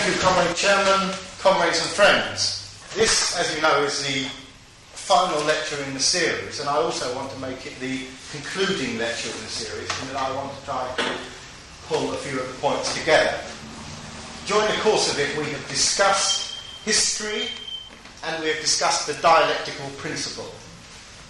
Thank you, Comrade Chairman, comrades and friends. This, as you know, is the final lecture in the series, and I also want to make it the concluding lecture in the series, and that I want to try to pull a few of the points together. During the course of it, we have discussed history, and we have discussed the dialectical principle.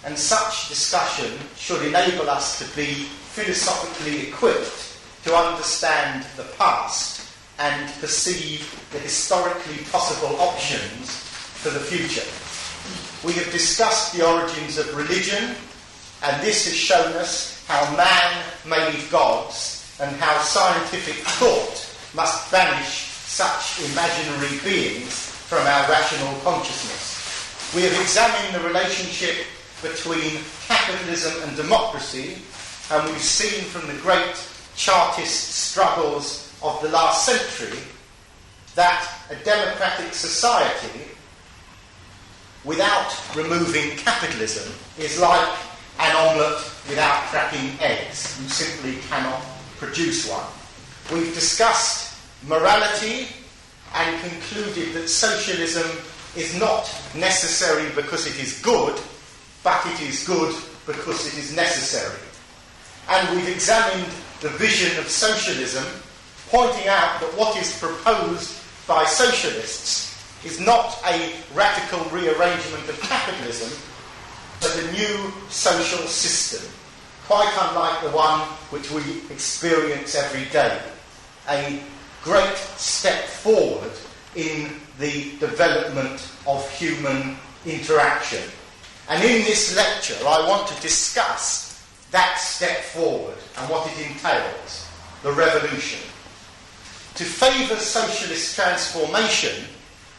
And such discussion should enable us to be philosophically equipped to understand the past and perceive the historically possible options for the future. We have discussed the origins of religion, and this has shown us how man made gods and how scientific thought must banish such imaginary beings from our rational consciousness. We have examined the relationship between capitalism and democracy, and we've seen from the great Chartist struggles of the last century that a democratic society without removing capitalism is like an omelette without cracking eggs. You simply cannot produce one. We've discussed morality and concluded that socialism is not necessary because it is good, but it is good because it is necessary. And we've examined the vision of socialism, pointing out that what is proposed by socialists is not a radical rearrangement of capitalism, but a new social system, quite unlike the one which we experience every day. A great step forward in the development of human interaction. And in this lecture, I want to discuss that step forward and what it entails, the revolution. To favour socialist transformation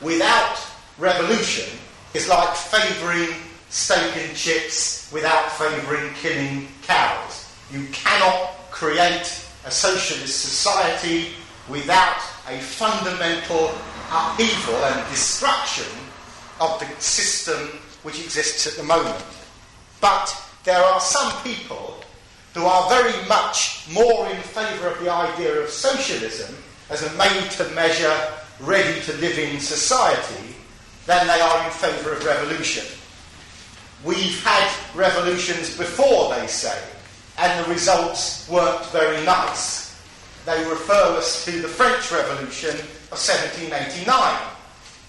without revolution is like favouring steak and chips without favouring killing cows. You cannot create a socialist society without a fundamental upheaval and destruction of the system which exists at the moment. But there are some people who are very much more in favour of the idea of socialism as a made-to-measure, ready-to-live-in society than they are in favour of revolution. We've had revolutions before, they say, and the results weren't very nice. They refer us to the French Revolution of 1789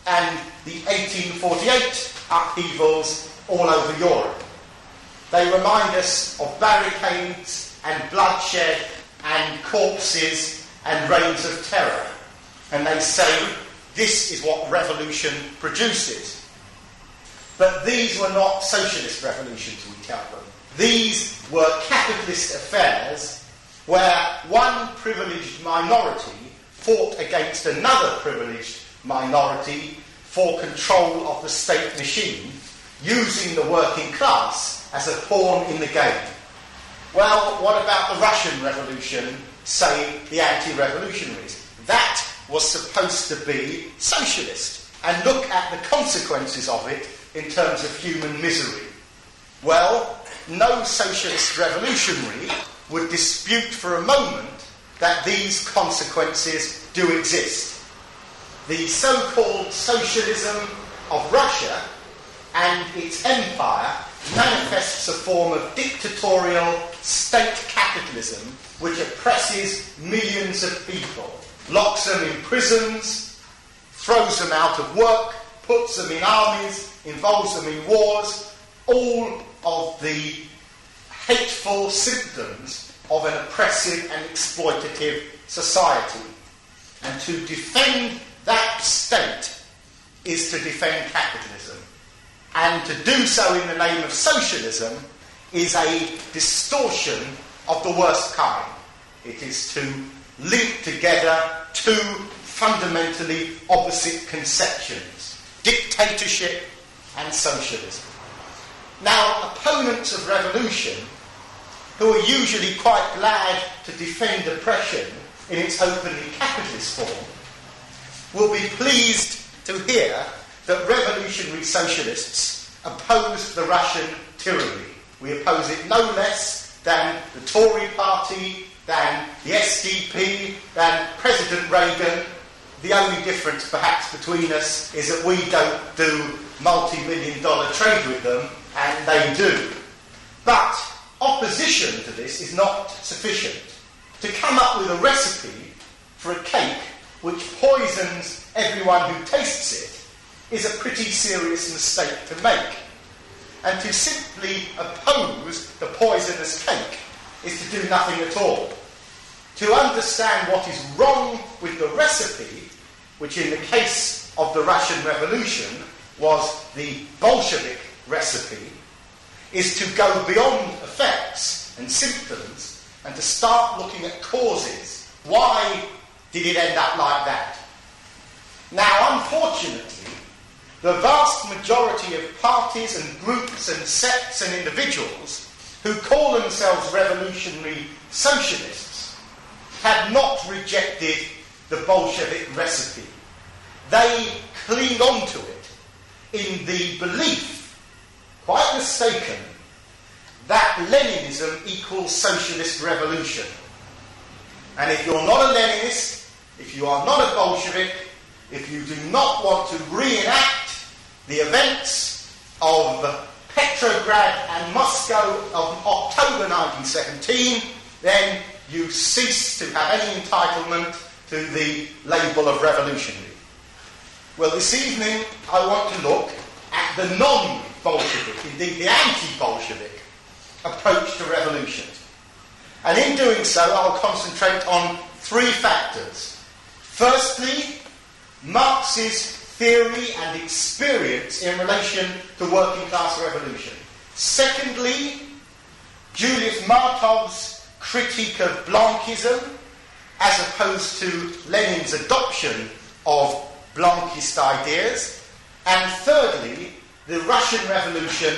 and the 1848 upheavals all over Europe. They remind us of barricades and bloodshed and corpses and reigns of terror. And they say this is what revolution produces. But these were not socialist revolutions, we tell them. These were capitalist affairs where one privileged minority fought against another privileged minority for control of the state machine, using the working class as a pawn in the game. Well, what about the Russian Revolution, say the anti-revolutionaries? That was supposed to be socialist. And look at the consequences of it in terms of human misery. Well, no socialist revolutionary would dispute for a moment that these consequences do exist. The so-called socialism of Russia and its empire manifests a form of dictatorial state capitalism which oppresses millions of people, locks them in prisons, throws them out of work, puts them in armies, involves them in wars, all of the hateful symptoms of an oppressive and exploitative society. And to defend that state is to defend capitalism. And to do so in the name of socialism is a distortion of the worst kind. It is to link together two fundamentally opposite conceptions, dictatorship and socialism. Now, opponents of revolution, who are usually quite glad to defend oppression in its openly capitalist form, will be pleased to hear that revolutionary socialists oppose the Russian tyranny. We oppose it no less than the Tory party, than the SDP, than President Reagan, the only difference perhaps between us is that we don't do multi-million-dollar trade with them, and they do. But opposition to this is not sufficient. To come up with a recipe for a cake which poisons everyone who tastes it is a pretty serious mistake to make. And to simply oppose the poisonous cake is to do nothing at all. To understand what is wrong with the recipe, which in the case of the Russian Revolution was the Bolshevik recipe, is to go beyond effects and symptoms and to start looking at causes. Why did it end up like that? Now, unfortunately, the vast majority of parties and groups and sects and individuals who call themselves revolutionary socialists have not rejected the Bolshevik recipe. They cling on to it in the belief, quite mistaken, that Leninism equals socialist revolution. And if you're not a Leninist, if you are not a Bolshevik, if you do not want to reenact the events of Petrograd and Moscow of October 1917, then you cease to have any entitlement to the label of revolutionary. Well, this evening I want to look at the non-Bolshevik, indeed the anti-Bolshevik approach to revolution. And in doing so, I'll concentrate on three factors. Firstly, Marx's theory and experience in relation to working class revolution. Secondly, Julius Martov's critique of Blanchism as opposed to Lenin's adoption of Blanquist ideas. And thirdly, the Russian Revolution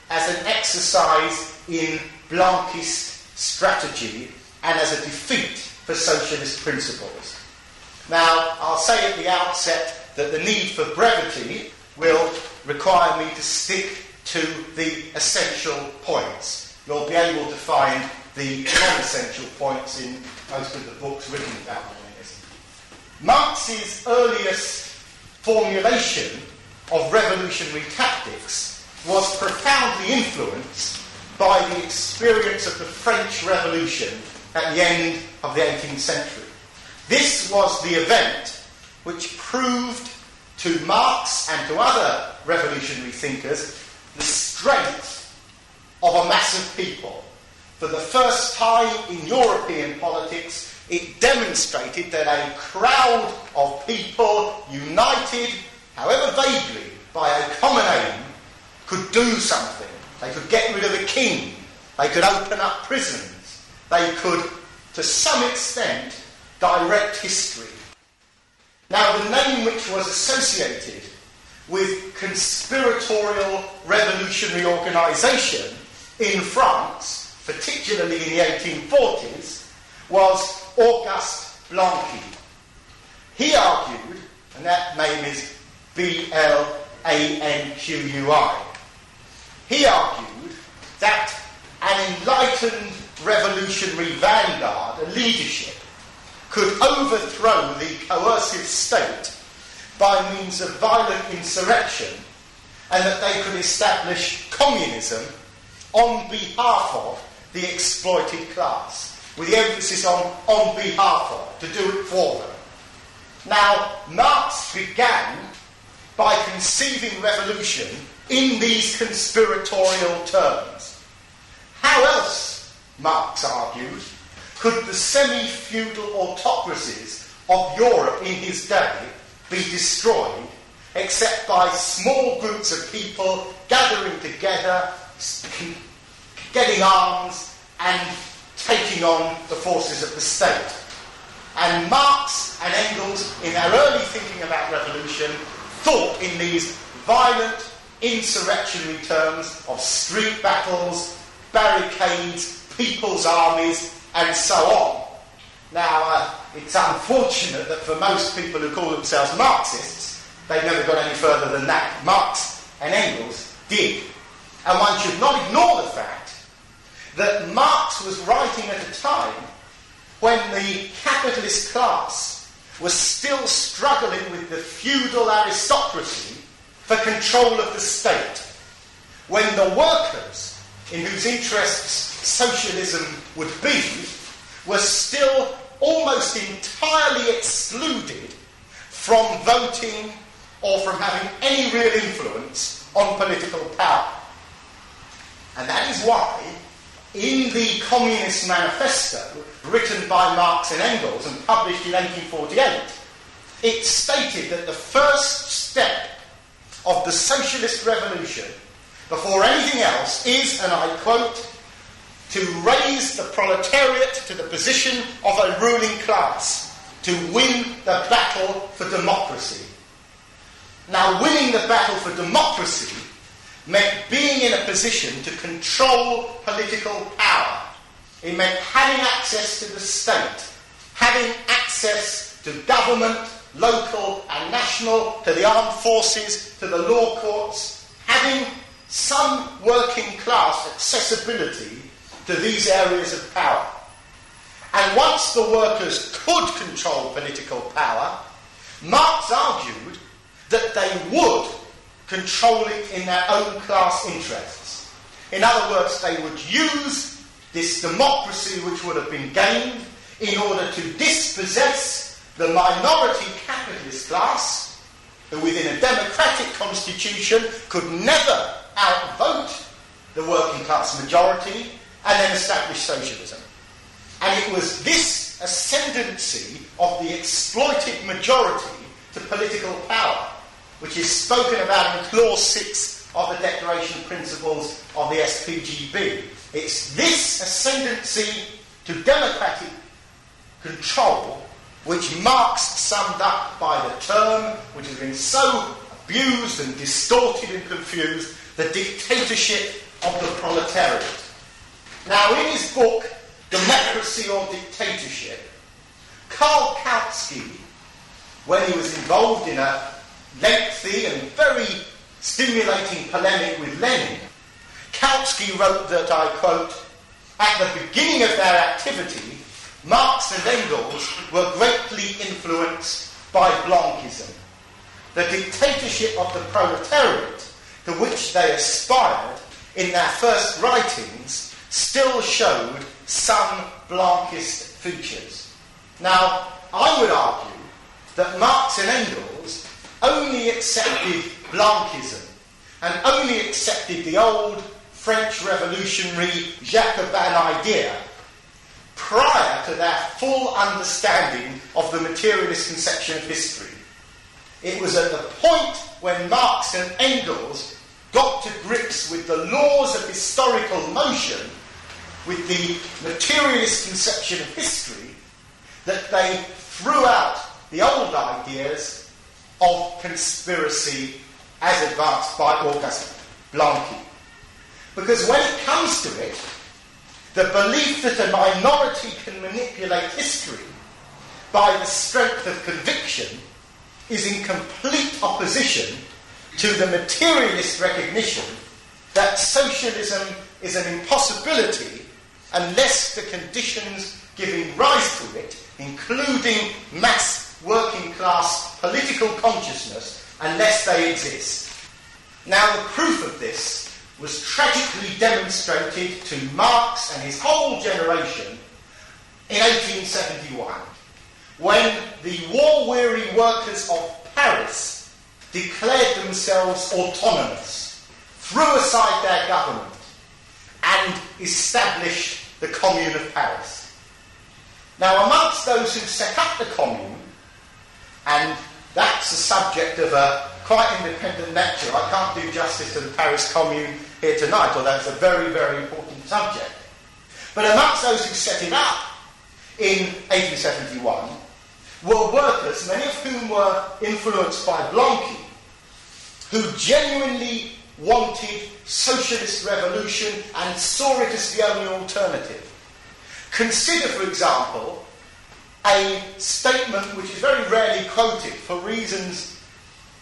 as an exercise in Blanquist strategy and as a defeat for socialist principles. Now, I'll say at the outset that the need for brevity will require me to stick to the essential points. You'll be able to find the non-essential points in most of the books written about Leninism. Marx's earliest formulation of revolutionary tactics was profoundly influenced by the experience of the French Revolution at the end of the 18th century. This was the event which proved to Marx and to other revolutionary thinkers the strength of a mass of people. For the first time in European politics, it demonstrated that a crowd of people united, however vaguely, by a common aim, could do something. They could get rid of a king. They could open up prisons. They could, to some extent, direct history. Now, the name which was associated with conspiratorial revolutionary organisation in France, particularly in the 1840s, was Auguste Blanqui. He argued, and that name is Blanqui, he argued that an enlightened revolutionary vanguard, a leadership, could overthrow the coercive state by means of violent insurrection, and that they could establish communism on behalf of the exploited class, with the emphasis on behalf of, to do it for them. Now, Marx began by conceiving revolution in these conspiratorial terms. How else, Marx argued, could the semi-feudal autocracies of Europe in his day be destroyed except by small groups of people gathering together, getting arms and taking on the forces of the state? And Marx and Engels, in their early thinking about revolution, thought in these violent insurrectionary terms of street battles, barricades, people's armies, and so on. Now, it's unfortunate that for most people who call themselves Marxists, they never got any further than that. Marx and Engels did. And one should not ignore the fact that Marx was writing at a time when the capitalist class was still struggling with the feudal aristocracy for control of the state, when the workers, in whose interests socialism would be, were still almost entirely excluded from voting or from having any real influence on political power. And that is why, in the Communist Manifesto, written by Marx and Engels and published in 1848, it stated that the first step of the socialist revolution, before anything else, is, and I quote, to raise the proletariat to the position of a ruling class, to win the battle for democracy. Now, winning the battle for democracy meant being in a position to control political power. It meant having access to the state, having access to government, local and national, to the armed forces, to the law courts, having some working class accessibility to these areas of power. And once the workers could control political power, Marx argued that they would control it in their own class interests. In other words, they would use this democracy which would have been gained in order to dispossess the minority capitalist class, who within a democratic constitution could never outvote the working class majority, and then establish socialism. And it was this ascendancy of the exploited majority to political power, which is spoken about in Clause 6 of the Declaration Principles of the SPGB. It's this ascendancy to democratic control which Marx summed up by the term, which has been so abused and distorted and confused, the dictatorship of the proletariat. Now, in his book, Democracy or Dictatorship, Karl Kautsky, when he was involved in a lengthy and very stimulating polemic with Lenin, Kautsky wrote that, I quote, "At the beginning of their activity, Marx and Engels were greatly influenced by Blanchism. The dictatorship of the proletariat, to which they aspired in their first writings, still showed some Blanchist features." Now, I would argue that Marx and Engels only accepted Blanchism and only accepted the old French revolutionary Jacobin idea prior to their full understanding of the materialist conception of history. It was at the point when Marx and Engels got to grips with the laws of historical motion, with the materialist conception of history, that they threw out the old ideas of conspiracy as advanced by Auguste Blanqui. Because when it comes to it, the belief that a minority can manipulate history by the strength of conviction is in complete opposition to the materialist recognition that socialism is an impossibility unless the conditions giving rise to it, including mass working class political consciousness, unless they exist. Now, the proof of this was tragically demonstrated to Marx and his whole generation in 1871, when the war-weary workers of Paris declared themselves autonomous, threw aside their government, and established the Commune of Paris. Now, amongst those who set up the Commune, and that's the subject of a quite independent lecture, I can't do justice to the Paris Commune here tonight, although it's a very, very important subject. But amongst those who set it up in 1871 were workers, many of whom were influenced by Blanqui, who genuinely wanted socialist revolution and saw it as the only alternative. Consider, for example, a statement which is very rarely quoted for reasons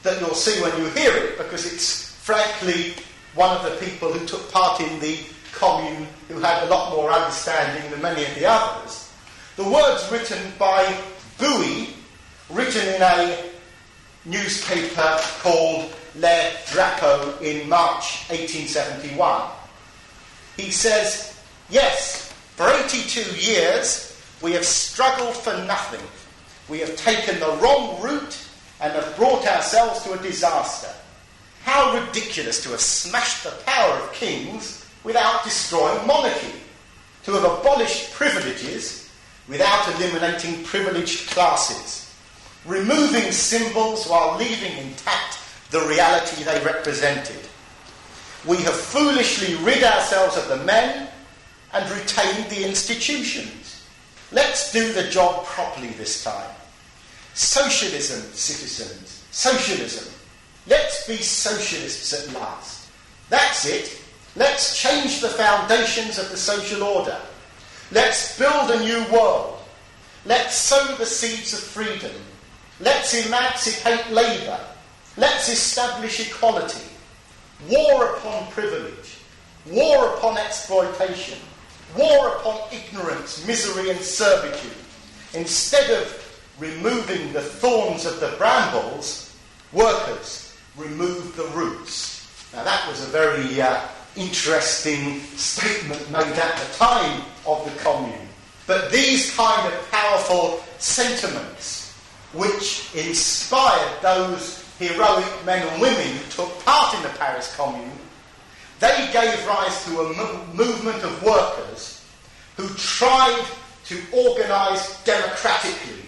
that you'll see when you hear it, because it's frankly one of the people who took part in the Commune who had a lot more understanding than many of the others. The words written by Bowie written in a newspaper called Le Drapeau in March 1871. He says, "Yes, for 82 years we have struggled for nothing. We have taken the wrong route and have brought ourselves to a disaster. How ridiculous to have smashed the power of kings without destroying monarchy, to have abolished privileges without eliminating privileged classes, removing symbols while leaving intact the reality they represented. We have foolishly rid ourselves of the men and retained the institutions. Let's do the job properly this time. Socialism, citizens, socialism. Let's be socialists at last. That's it. Let's change the foundations of the social order. Let's build a new world. Let's sow the seeds of freedom. Let's emancipate labour. Let's establish equality. War upon privilege. War upon exploitation. War upon ignorance, misery and servitude. Instead of removing the thorns of the brambles, workers remove the roots." Now that was a very interesting statement made at the time of the Commune. But these kind of powerful sentiments which inspired those heroic men and women who took part in the Paris Commune, they gave rise to a movement of workers who tried to organise democratically.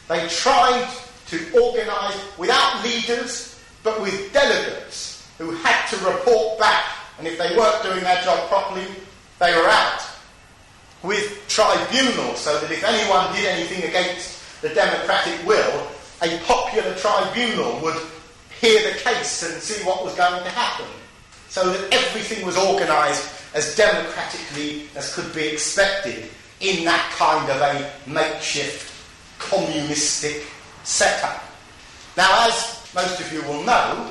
They tried to organise without leaders, but with delegates who had to report back, and if they weren't doing their job properly, they were out. With tribunals, so that if anyone did anything against the democratic will, a popular tribunal would hear the case and see what was going to happen, so that everything was organised as democratically as could be expected in that kind of a makeshift communistic setup. Now, as most of you will know,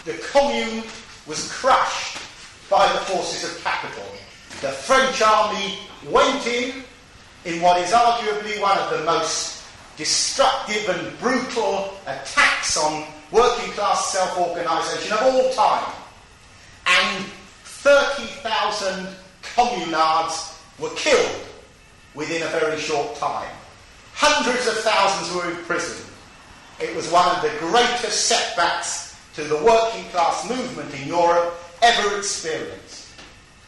the Commune was crushed by the forces of capital. The French army went in what is arguably one of the most destructive and brutal attacks on working class self-organisation of all time. And 30,000 communards were killed within a very short time. Hundreds of thousands were imprisoned. It was one of the greatest setbacks to the working class movement in Europe ever experienced.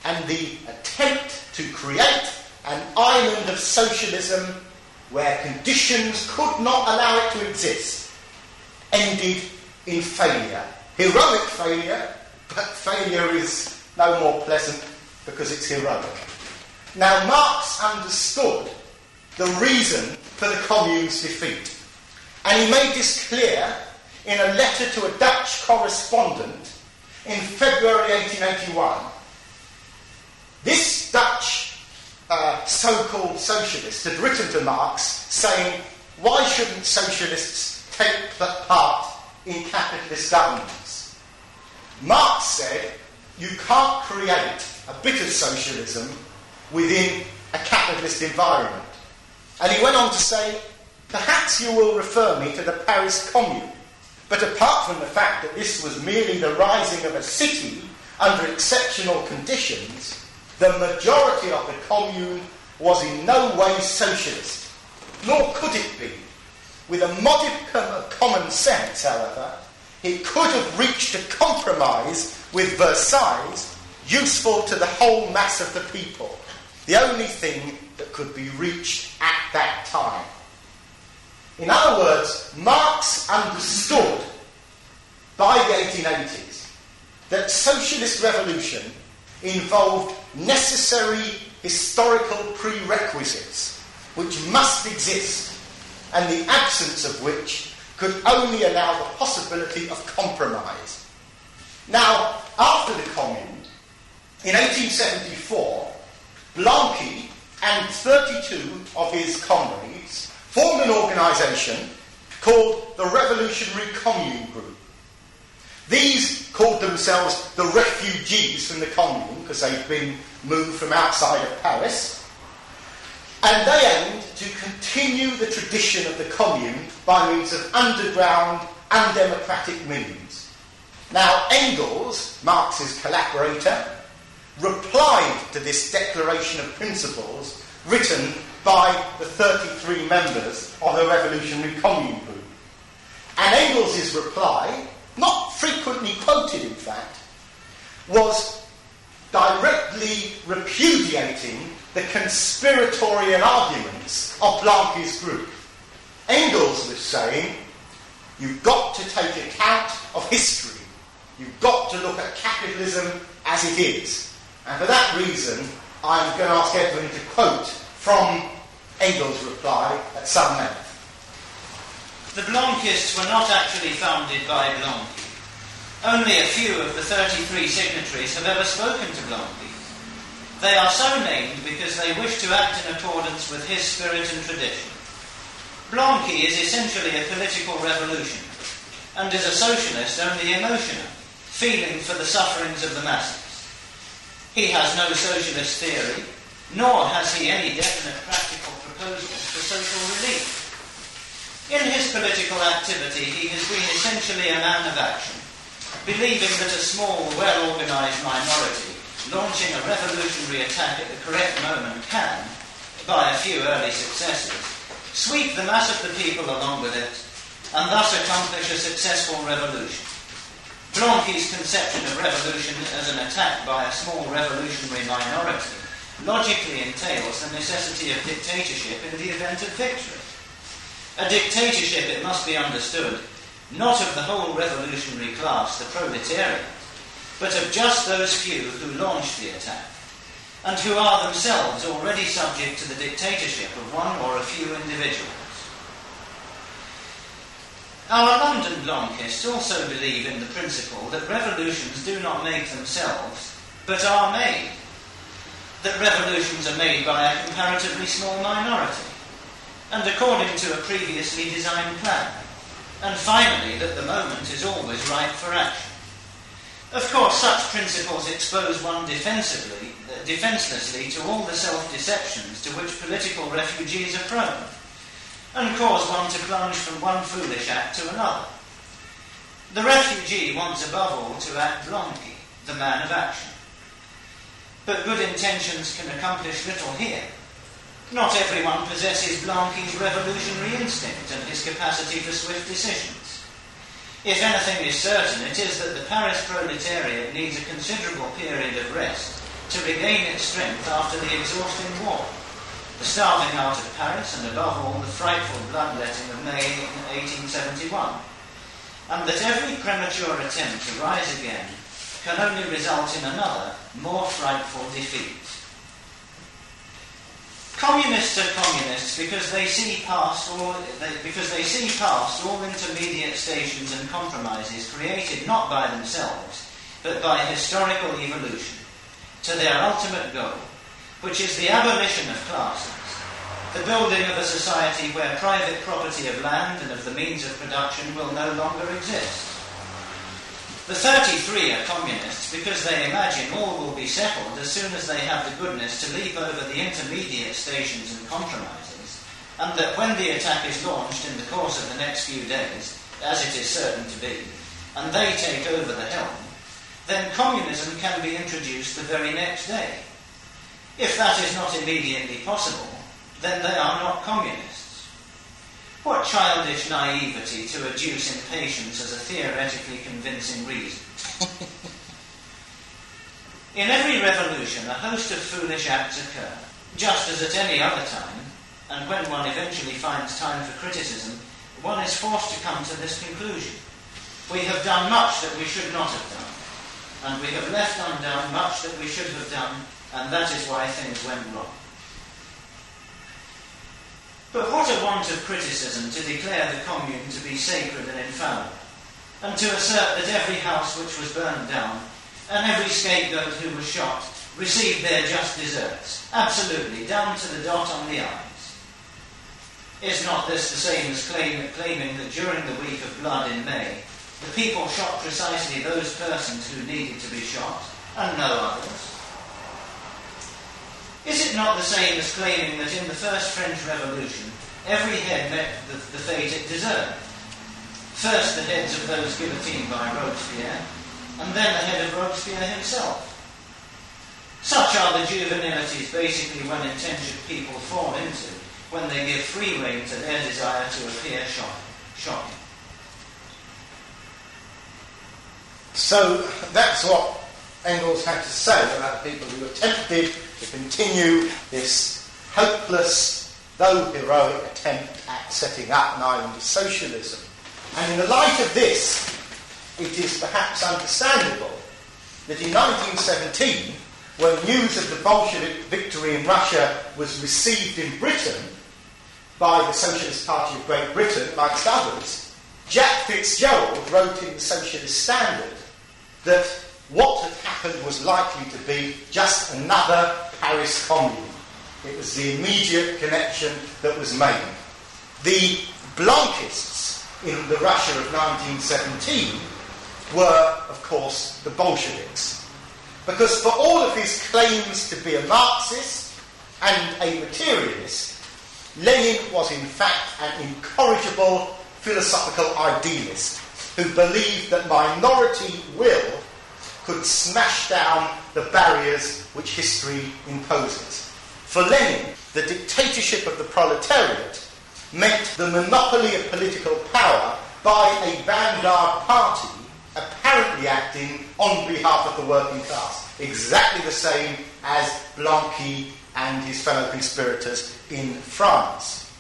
And the attempt to create an island of socialism where conditions could not allow it to exist ended in failure. Heroic failure, but failure is no more pleasant because it's heroic. Now, Marx understood the reason for the Commune's defeat, and he made this clear in a letter to a Dutch correspondent in February 1881. This Dutch so-called socialist had written to Marx saying, why shouldn't socialists take part in capitalist governments? Marx said, you can't create a bit of socialism within a capitalist environment. And he went on to say, perhaps you will refer me to the Paris Commune. But apart from the fact that this was merely the rising of a city under exceptional conditions, the majority of the Commune was in no way socialist, nor could it be. With a modicum of common sense, however, it could have reached a compromise with Versailles useful to the whole mass of the people, the only thing that could be reached at that time. In other words, Marx understood by the 1880s that socialist revolution involved necessary historical prerequisites which must exist, and the absence of which could only allow the possibility of compromise. Now, after the Commune, in 1874, Blanqui and 32 of his comrades formed an organisation called the Revolutionary Commune Group. These called themselves the refugees from the Commune because they'd been moved from outside of Paris. And they aimed to continue the tradition of the commune by means of underground, undemocratic means. Now, Engels, Marx's collaborator, replied to this declaration of principles written by the 33 members of the Revolutionary Commune Group. And Engels' reply, not frequently quoted in fact, was directly repudiating the conspiratorial arguments of Blanque's group. Engels was saying, you've got to take account of history. You've got to look at capitalism as it is. And for that reason, I'm going to ask Edwin to quote from Engels' reply at some length. The Blanquists were not actually founded by Blanqui. Only a few of the 33 signatories have ever spoken to Blanqui. They are so named because they wish to act in accordance with his spirit and tradition. Blanqui is essentially a political revolution, and is a socialist only emotional, feeling for the sufferings of the masses. He has no socialist theory, nor has he any definite practical proposals for social relief. In his political activity, he has been essentially a man of action, believing that a small, well-organised minority launching a revolutionary attack at the correct moment can, by a few early successes, sweep the mass of the people along with it, and thus accomplish a successful revolution. Blanqui's conception of revolution as an attack by a small revolutionary minority logically entails the necessity of dictatorship in the event of victory. A dictatorship, it must be understood, not of the whole revolutionary class, the proletariat, but of just those few who launched the attack, and who are themselves already subject to the dictatorship of one or a few individuals. Our London Blanquists also believe in the principle that revolutions do not make themselves, but are made. That revolutions are made by a comparatively small minority, and according to a previously designed plan. And finally, that the moment is always ripe for action. Of course, such principles expose one defencelessly to all the self-deceptions to which political refugees are prone, and cause one to plunge from one foolish act to another. The refugee wants above all to act Blanqui, the man of action. But good intentions can accomplish little here. Not everyone possesses Blanqui's revolutionary instinct and his capacity for swift decisions. If anything is certain, it is that the Paris proletariat needs a considerable period of rest to regain its strength after the exhausting war, the starving out of Paris, and above all the frightful bloodletting of May 1871, and that every premature attempt to rise again can only result in another, more frightful defeat. Communists are communists because they see past all intermediate stations and compromises created not by themselves, but by historical evolution, to their ultimate goal, which is the abolition of classes, the building of a society where private property of land and of the means of production will no longer exist. The 33 are communists because they imagine all will be settled as soon as they have the goodness to leap over the intermediate stations and compromises, and that when the attack is launched in the course of the next few days, as it is certain to be, and they take over the helm, then communism can be introduced the very next day. If that is not immediately possible, then they are not communists. What childish naivety to adduce impatience as a theoretically convincing reason. In every revolution, a host of foolish acts occur, just as at any other time, and when one eventually finds time for criticism, one is forced to come to this conclusion. We have done much that we should not have done, and we have left undone much that we should have done, and that is why things went wrong. But what a want of criticism to declare the commune to be sacred and infallible, and to assert that every house which was burned down, and every scapegoat who was shot, received their just deserts, absolutely, down to the dot on the i's. Is not this the same as claiming that during the week of blood in May, the people shot precisely those persons who needed to be shot, and no others? Is it not the same as claiming that in the First French Revolution, every head met the fate it deserved? First the heads of those guillotined by Robespierre, and then the head of Robespierre himself. Such are the juvenilities basically well-intentioned people fall into when they give free rein to their desire to appear shocking. So that's what Engels had to say about the people who attempted to continue this hopeless, though heroic attempt at setting up an island of socialism. And in the light of this, it is perhaps understandable that in 1917, when news of the Bolshevik victory in Russia was received in Britain by the Socialist Party of Great Britain, amongst others, Jack Fitzgerald wrote in the Socialist Standard that what had happened was likely to be just another Paris Commune. It was the immediate connection that was made. The Blanquists in the Russia of 1917 were, of course, the Bolsheviks. Because for all of his claims to be a Marxist and a materialist, Lenin was in fact an incorrigible philosophical idealist who believed that minority will could smash down the barriers which history imposes. For Lenin, the dictatorship of the proletariat meant the monopoly of political power by a vanguard party apparently acting on behalf of the working class, exactly the same as Blanqui and his fellow conspirators in France.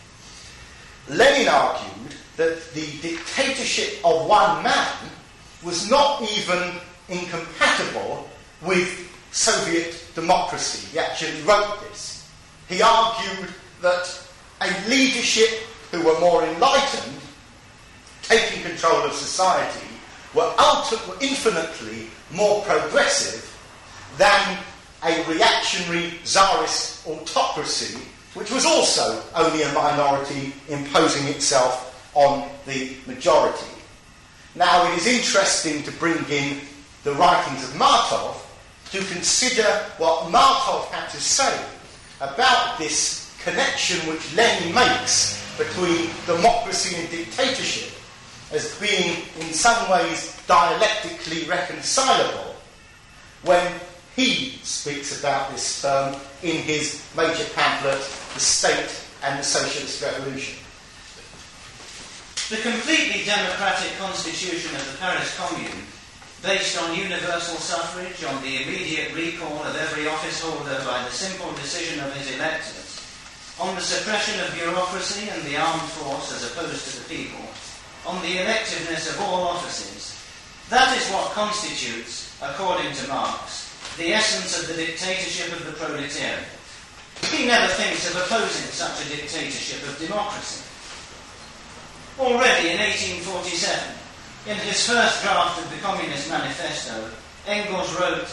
Lenin argued that the dictatorship of one man was not even incompatible with Soviet democracy. He actually wrote this. He argued that a leadership who were more enlightened, taking control of society, were infinitely more progressive than a reactionary czarist autocracy, which was also only a minority imposing itself on the majority. Now, it is interesting to bring in the writings of Martov to consider what Martov had to say about this connection which Lenin makes between democracy and dictatorship as being in some ways dialectically reconcilable when he speaks about this term in his major pamphlet, The State and the Socialist Revolution. The completely democratic constitution of the Paris Commune, based on universal suffrage, on the immediate recall of every office holder by the simple decision of his electors, on the suppression of bureaucracy and the armed force as opposed to the people, on the electiveness of all offices, that is what constitutes, according to Marx, the essence of the dictatorship of the proletariat. He never thinks of opposing such a dictatorship of democracy. Already in 1847, in his first draft of the Communist Manifesto, Engels wrote,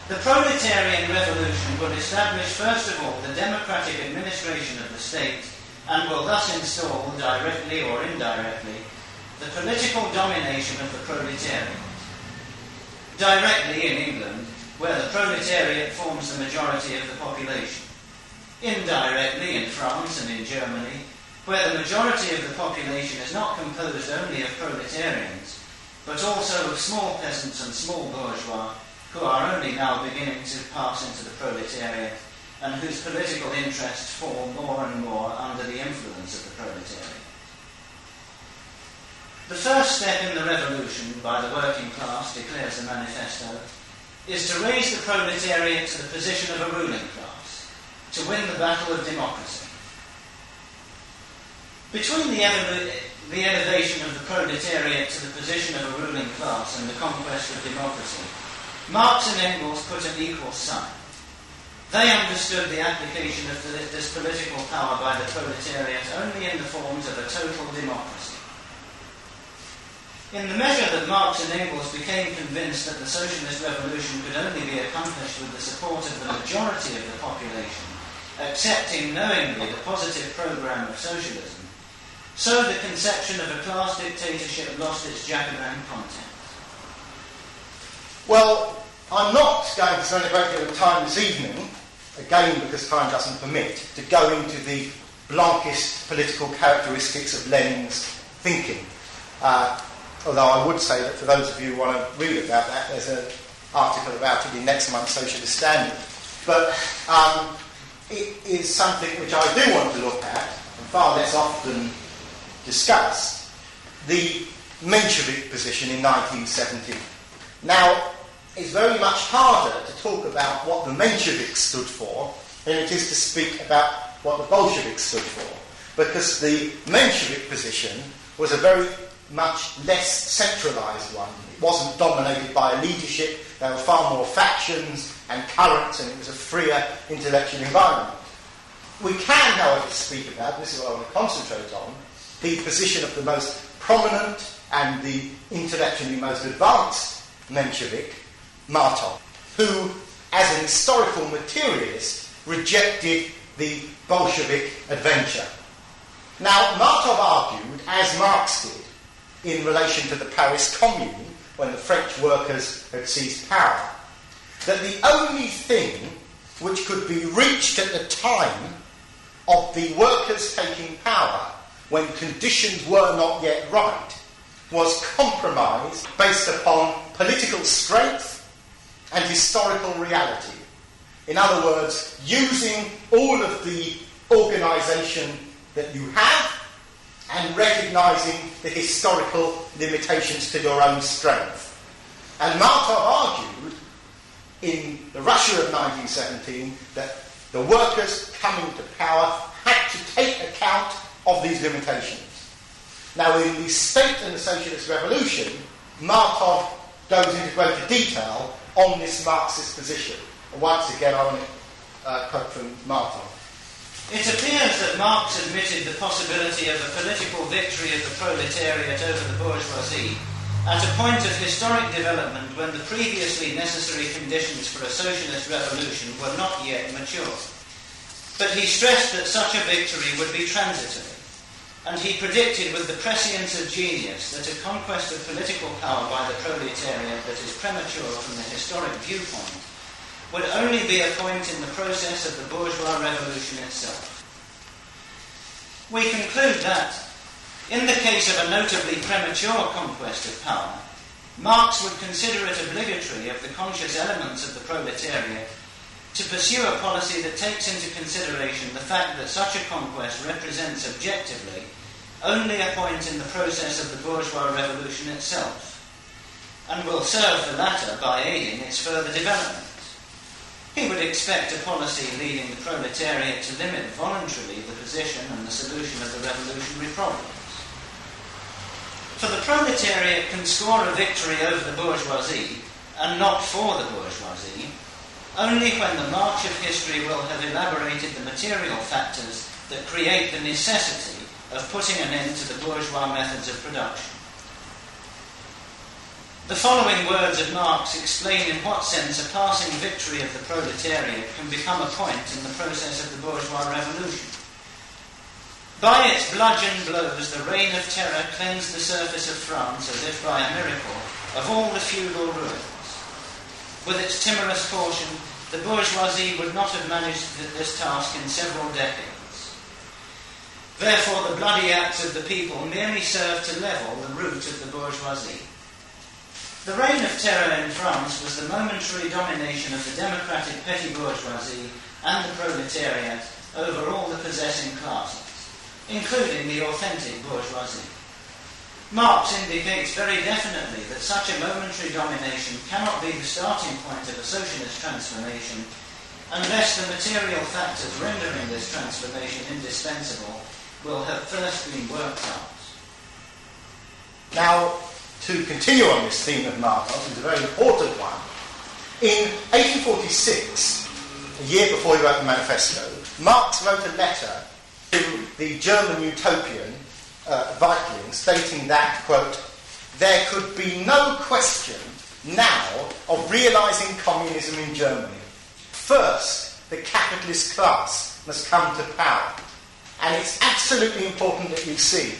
"The proletarian revolution will establish first of all the democratic administration of the state and will thus install, directly or indirectly, the political domination of the proletariat. Directly in England, where the proletariat forms the majority of the population. Indirectly in France and in Germany, where the majority of the population is not composed only of proletarians, but also of small peasants and small bourgeois, who are only now beginning to pass into the proletariat, and whose political interests fall more and more under the influence of the proletariat. The first step in the revolution by the working class, declares the manifesto, is to raise the proletariat to the position of a ruling class, to win the battle of democracy. Between the elevation of the proletariat to the position of a ruling class and the conquest of democracy, Marx and Engels put an equal sign. They understood the application of this political power by the proletariat only in the forms of a total democracy. In the measure that Marx and Engels became convinced that the socialist revolution could only be accomplished with the support of the majority of the population, accepting knowingly the positive program of socialism, so the conception of a class dictatorship lost its Jacobin content. Well, I'm not going to spend a great deal of time this evening again because time doesn't permit, to go into the Blanquist political characteristics of Lenin's thinking. Although I would say that for those of you who want to read about that, there's an article about it in next month's Socialist Standard. But it is something which I do want to look at, and far less often discussed, the Menshevik position in 1917. Now, it's very much harder to talk about what the Mensheviks stood for than it is to speak about what the Bolsheviks stood for, because the Menshevik position was a very much less centralised one. It wasn't dominated by a leadership. There were far more factions and currents, and it was a freer intellectual environment. We can, however, speak about, this is what I want to concentrate on, the position of the most prominent and the intellectually most advanced Menshevik, Martov, who, as an historical materialist, rejected the Bolshevik adventure. Now, Martov argued, as Marx did, in relation to the Paris Commune, when the French workers had seized power, that the only thing which could be reached at the time of the workers taking power, when conditions were not yet right, was compromise based upon political strength and historical reality. In other words, using all of the organisation that you have and recognising the historical limitations to your own strength. And Martov argued in the Russia of 1917 that the workers coming to power had to take account of these limitations. Now, in the State and the Socialist Revolution, Martov goes into greater detail on this Marxist position. And once again, I want to quote from Martov. It appears that Marx admitted the possibility of a political victory of the proletariat over the bourgeoisie at a point of historic development when the previously necessary conditions for a socialist revolution were not yet mature. But he stressed that such a victory would be transitory, and he predicted with the prescience of genius that a conquest of political power by the proletariat that is premature from the historic viewpoint would only be a point in the process of the bourgeois revolution itself. We conclude that, in the case of a notably premature conquest of power, Marx would consider it obligatory of the conscious elements of the proletariat to pursue a policy that takes into consideration the fact that such a conquest represents objectively only a point in the process of the bourgeois revolution itself, and will serve the latter by aiding its further development. He would expect a policy leading the proletariat to limit voluntarily the position and the solution of the revolutionary problems. For the proletariat can score a victory over the bourgeoisie, and not for the bourgeoisie, only when the march of history will have elaborated the material factors that create the necessity of putting an end to the bourgeois methods of production. The following words of Marx explain in what sense a passing victory of the proletariat can become a point in the process of the bourgeois revolution. By its bludgeon blows, the reign of terror cleansed the surface of France as if by a miracle of all the feudal ruins. With its timorous caution, the bourgeoisie would not have managed this task in several decades. Therefore, the bloody acts of the people merely served to level the root of the bourgeoisie. The reign of terror in France was the momentary domination of the democratic petty bourgeoisie and the proletariat over all the possessing classes, including the authentic bourgeoisie. Marx indicates very definitely that such a momentary domination cannot be the starting point of a socialist transformation unless the material factors rendering this transformation indispensable will have first been worked out. Now, to continue on this theme of Martov, which is a very important one, in 1846, a year before he wrote the manifesto, Marx wrote a letter to the German utopian Weitling, stating that, quote, there could be no question now of realising communism in Germany. First, the capitalist class must come to power. And it's absolutely important that you see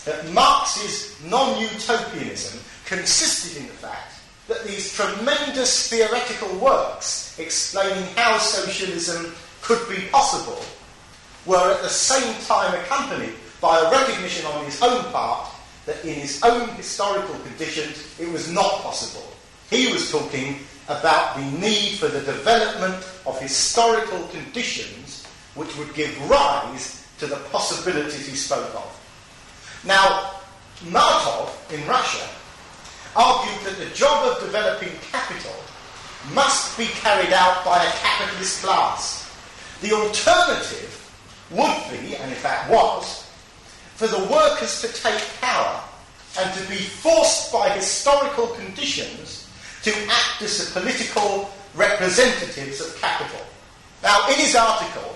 that Marx's non-utopianism consisted in the fact that these tremendous theoretical works explaining how socialism could be possible were at the same time accompanied by a recognition on his own part that in his own historical conditions it was not possible. He was talking about the need for the development of historical conditions which would give rise to the possibilities he spoke of. Now, Martov in Russia argued that the job of developing capital must be carried out by a capitalist class. The alternative would be, and in fact was, for the workers to take power and to be forced by historical conditions to act as the political representatives of capital. Now, in his article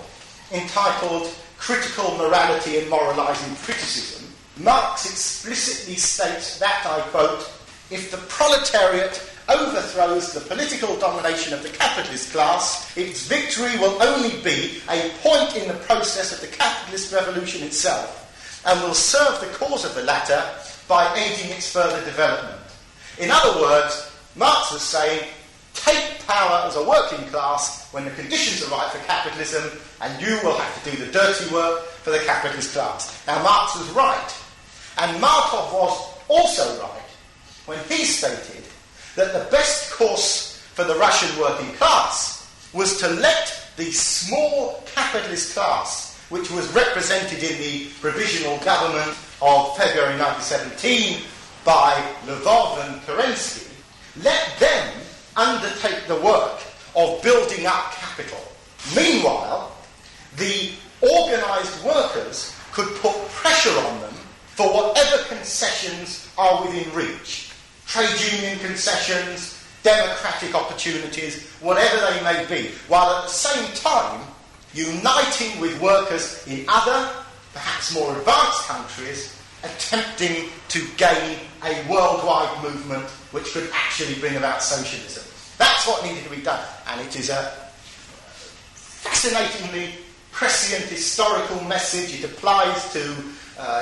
entitled Critical Morality and Moralising Criticism, Marx explicitly states that, I quote, "If the proletariat overthrows the political domination of the capitalist class, its victory will only be a point in the process of the capitalist revolution itself, and will serve the cause of the latter by aiding its further development." In other words, Marx was saying, take power as a working class when the conditions are right for capitalism, and you will have to do the dirty work for the capitalist class. Now, Marx was right, and Martov was also right when he stated that the best course for the Russian working class was to let the small capitalist class, which was represented in the provisional government of February 1917 by Lvov and Kerensky, let them undertake the work of building up capital. Meanwhile, the organised workers could put pressure on them for whatever concessions are within reach. Trade union concessions, democratic opportunities, whatever they may be, while at the same time uniting with workers in other, perhaps more advanced countries, attempting to gain a worldwide movement which could actually bring about socialism. That's what needed to be done, and it is a fascinatingly prescient historical message. It applies to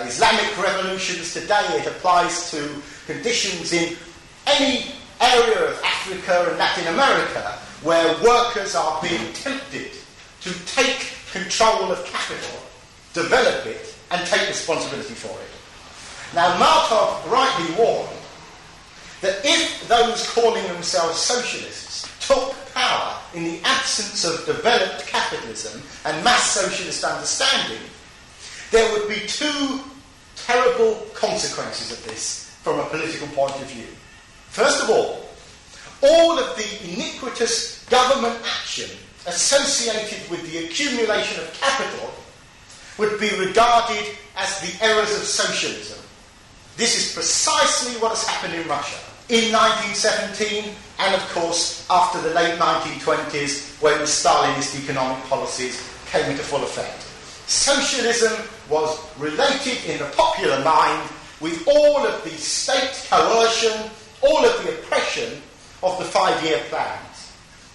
Islamic revolutions today, it applies to conditions in any area of Africa and Latin America where workers are being tempted to take control of capital, develop it, and take responsibility for it. Now, Martov rightly warned that if those calling themselves socialists took power in the absence of developed capitalism and mass socialist understanding, there would be two terrible consequences of this from a political point of view. First of all of the iniquitous government action associated with the accumulation of capital would be regarded as the errors of socialism. This is precisely what has happened in Russia in 1917 and, of course, after the late 1920s when the Stalinist economic policies came into full effect. Socialism was related in the popular mind with all of the state coercion, all of the oppression of the 5-year plans,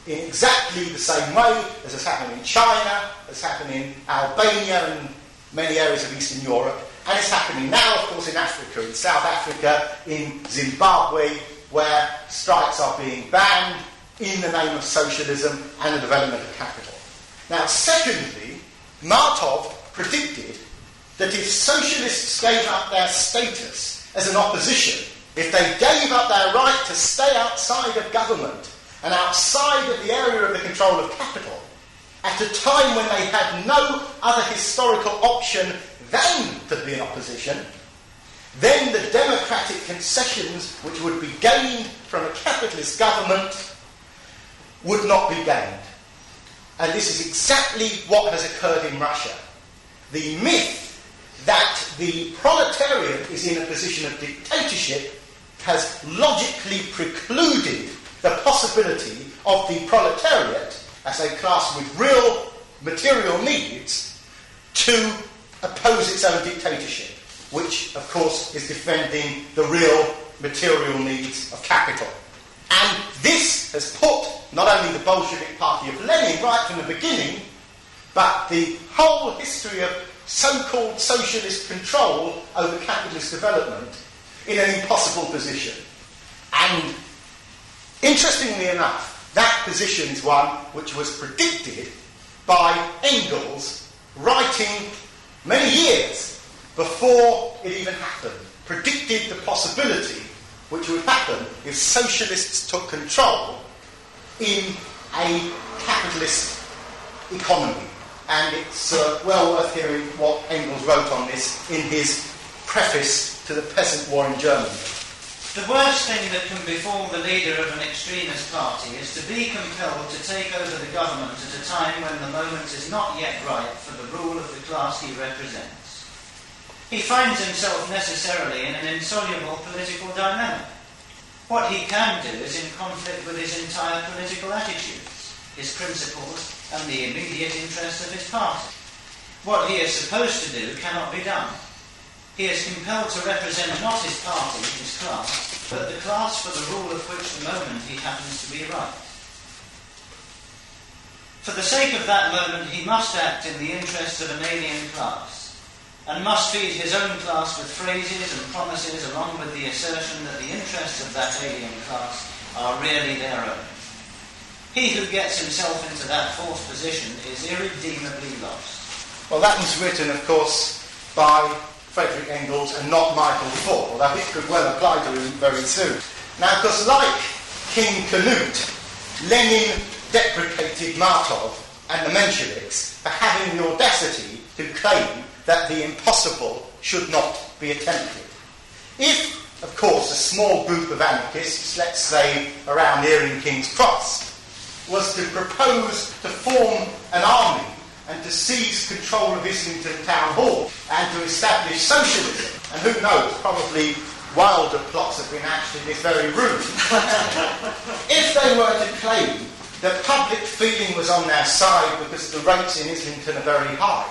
in exactly the same way as has happened in China, as happened in Albania and many areas of Eastern Europe, and it's happening now, of course, in Africa, in South Africa, in Zimbabwe, where strikes are being banned in the name of socialism and the development of capital. Now, secondly, Martov predicted that if socialists gave up their status as an opposition, if they gave up their right to stay outside of government and outside of the area of the control of capital, at a time when they had no other historical option than to be in opposition, then the democratic concessions which would be gained from a capitalist government would not be gained. And this is exactly what has occurred in Russia. The myth that the proletariat is in a position of dictatorship has logically precluded the possibility of the proletariat, as a class with real material needs, to oppose its own dictatorship, which, of course, is defending the real material needs of capital. And this has put not only the Bolshevik Party of Lenin right from the beginning, but the whole history of so-called socialist control over capitalist development in an impossible position. And Interestingly enough, that position is one which was predicted by Engels writing many years before it even happened, predicted the possibility which would happen if socialists took control in a capitalist economy. And it's well worth hearing what Engels wrote on this in his preface to the Peasant War in Germany. The worst thing that can befall the leader of an extremist party is to be compelled to take over the government at a time when the moment is not yet ripe for the rule of the class he represents. He finds himself necessarily in an insoluble political dilemma. What he can do is in conflict with his entire political attitudes, his principles, and the immediate interests of his party. What he is supposed to do cannot be done. He is compelled to represent not his party, his class, but the class for the rule of which the moment he happens to be right. For the sake of that moment, he must act in the interests of an alien class, and must feed his own class with phrases and promises, along with the assertion that the interests of that alien class are really their own. He who gets himself into that fourth position is irredeemably lost. Well, that was written, of course, by Friedrich Engels and not Michael Ford, although it could well apply to him very soon. Now, because like King Canute, Lenin deprecated Martov and the Mensheviks for having the audacity to claim that the impossible should not be attempted. If, of course, a small group of anarchists, let's say around here in King's Cross, was to propose to form an army and to seize control of Islington Town Hall and to establish socialism, and who knows, probably wilder plots have been hatched in this very room, if they were to claim that public feeling was on their side because the rates in Islington are very high,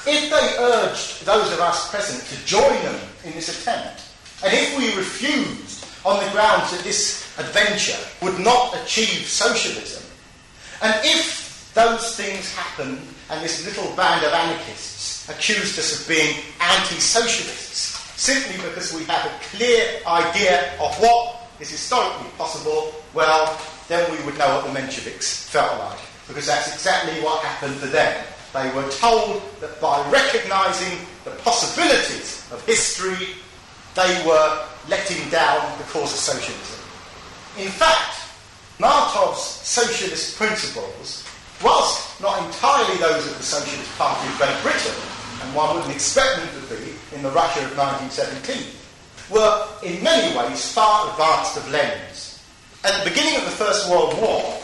if they urged those of us present to join them in this attempt, and if we refused on the grounds that this adventure would not achieve socialism, and if those things happened and this little band of anarchists accused us of being anti-socialists simply because we have a clear idea of what is historically possible, well, then we would know what the Mensheviks felt like, because that's exactly what happened to them. They were told that by recognising the possibilities of history, they were letting down the cause of socialism. In fact, Martov's socialist principles, whilst not entirely those of the Socialist Party of Great Britain, and one wouldn't expect them to be in the Russia of 1917, were in many ways far advanced of Lenin's. At the beginning of the First World War,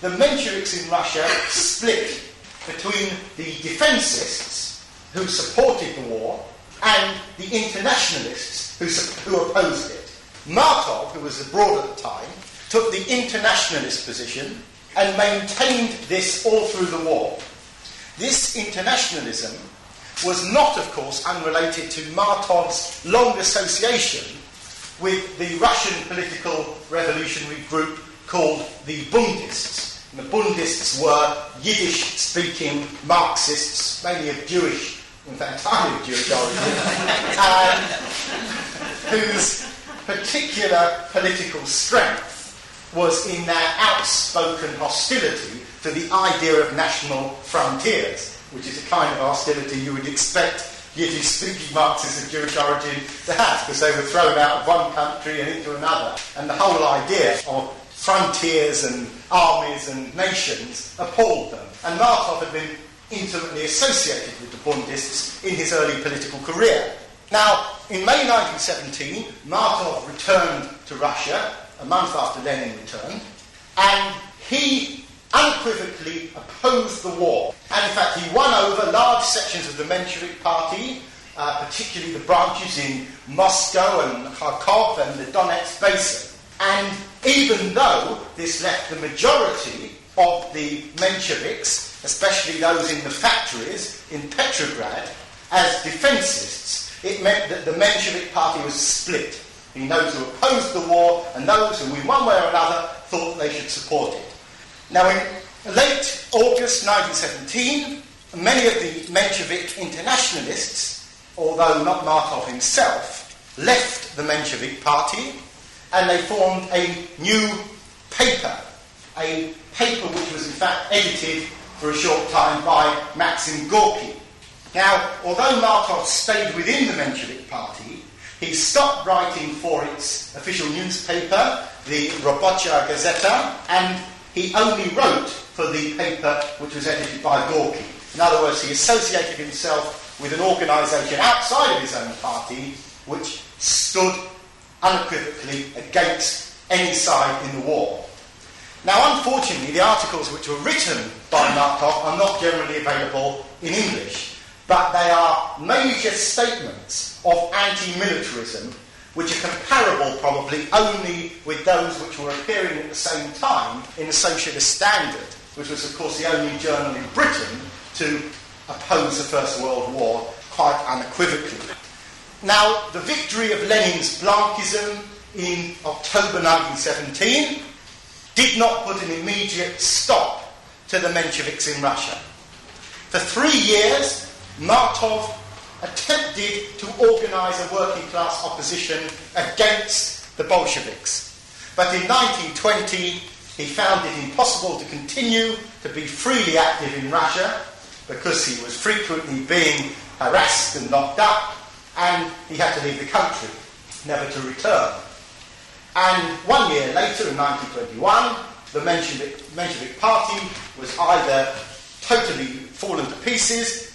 the Mensheviks in Russia split between the defensists who supported the war and the internationalists who opposed it. Martov, who was abroad at the time, took the internationalist position and maintained this all through the war. This internationalism was not, of course, unrelated to Martov's long association with the Russian political revolutionary group called the Bundists. And the Bundists were Yiddish-speaking Marxists, mainly of Jewish, in fact, entirely of Jewish origin, whose particular political strength was in their outspoken hostility to the idea of national frontiers, which is a kind of hostility you would expect Yiddish-speaking Marxists of Jewish origin to have, because they were thrown out of one country and into another, and the whole idea of frontiers and armies and nations appalled them. And Martov had been intimately associated with the Bundists in his early political career. Now, in May 1917, Martov returned to Russia, a month after Lenin returned, and he unequivocally opposed the war. And in fact, he won over large sections of the Menshevik Party, particularly the branches in Moscow and Kharkov and the Donetsk Basin. And even though this left the majority of the Mensheviks, especially those in the factories in Petrograd, as defensists, it meant that the Menshevik Party was split. In those who opposed the war and those who, in one way or another, thought they should support it. Now, in late August 1917, many of the Menshevik internationalists, although not Martov himself, left the Menshevik Party and they formed a new paper which was in fact edited for a short time by Maxim Gorky. Now, although Martov stayed within the Menshevik Party, he stopped writing for its official newspaper, the Robochaya Gazeta, and he only wrote for the paper which was edited by Gorky. In other words, he associated himself with an organisation outside of his own party which stood unequivocally against any side in the war. Now, unfortunately, the articles which were written by Martov are not generally available in English, but they are major statements of anti-militarism which are comparable probably only with those which were appearing at the same time in the Socialist Standard, which was of course the only journal in Britain to oppose the First World War quite unequivocally. Now, the victory of Lenin's Blanchism in October 1917 did not put an immediate stop to the Mensheviks in Russia. For 3 years, Martov attempted to organise a working class opposition against the Bolsheviks. But in 1920, he found it impossible to continue to be freely active in Russia because he was frequently being harassed and locked up, and he had to leave the country, never to return. And 1 year later, in 1921, the Menshevik Party was either totally fallen to pieces,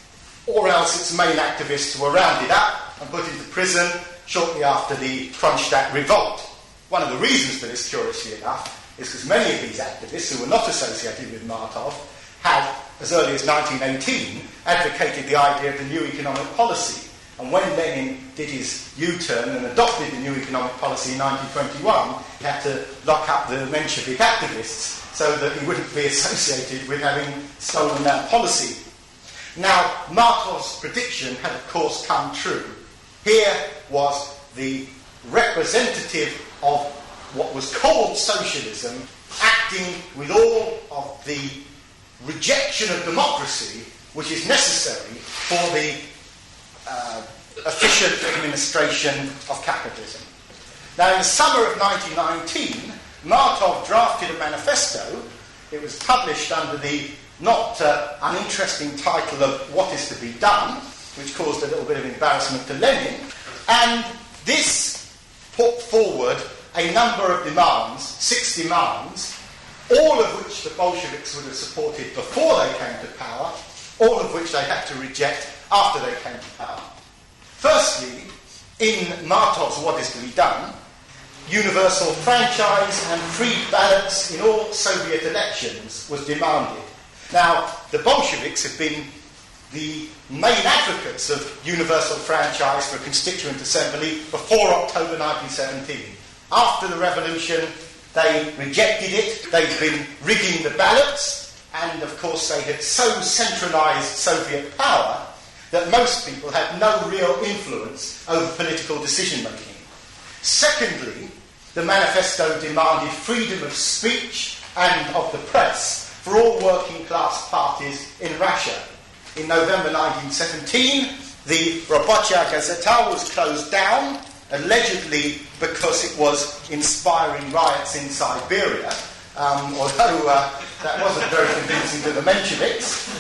or else its main activists were rounded up and put into prison shortly after the Kronstadt revolt. One of the reasons for this, curiously enough, is because many of these activists who were not associated with Martov had, as early as 1918, advocated the idea of the new economic policy. And when Lenin did his U-turn and adopted the new economic policy in 1921, he had to lock up the Menshevik activists so that he wouldn't be associated with having stolen that policy. Now, Martov's prediction had, of course, come true. Here was the representative of what was called socialism acting with all of the rejection of democracy which is necessary for the efficient administration of capitalism. Now, in the summer of 1919, Martov drafted a manifesto. It was published under the not uninteresting title of What is to be Done, which caused a little bit of embarrassment to Lenin. And this put forward a number of demands, 6 demands, all of which the Bolsheviks would have supported before they came to power, all of which they had to reject after they came to power. Firstly, in Martov's What is to be Done, universal franchise and free ballots in all Soviet elections was demanded. Now, the Bolsheviks had been the main advocates of universal franchise for a constituent assembly before October 1917. After the revolution, they rejected it. They'd been rigging the ballots, and of course they had so centralised Soviet power that most people had no real influence over political decision-making. Secondly, the manifesto demanded freedom of speech and of the press for all working-class parties in Russia. In November 1917, the Robochaya Gazeta was closed down, allegedly because it was inspiring riots in Siberia, although that wasn't very convincing to the Mensheviks.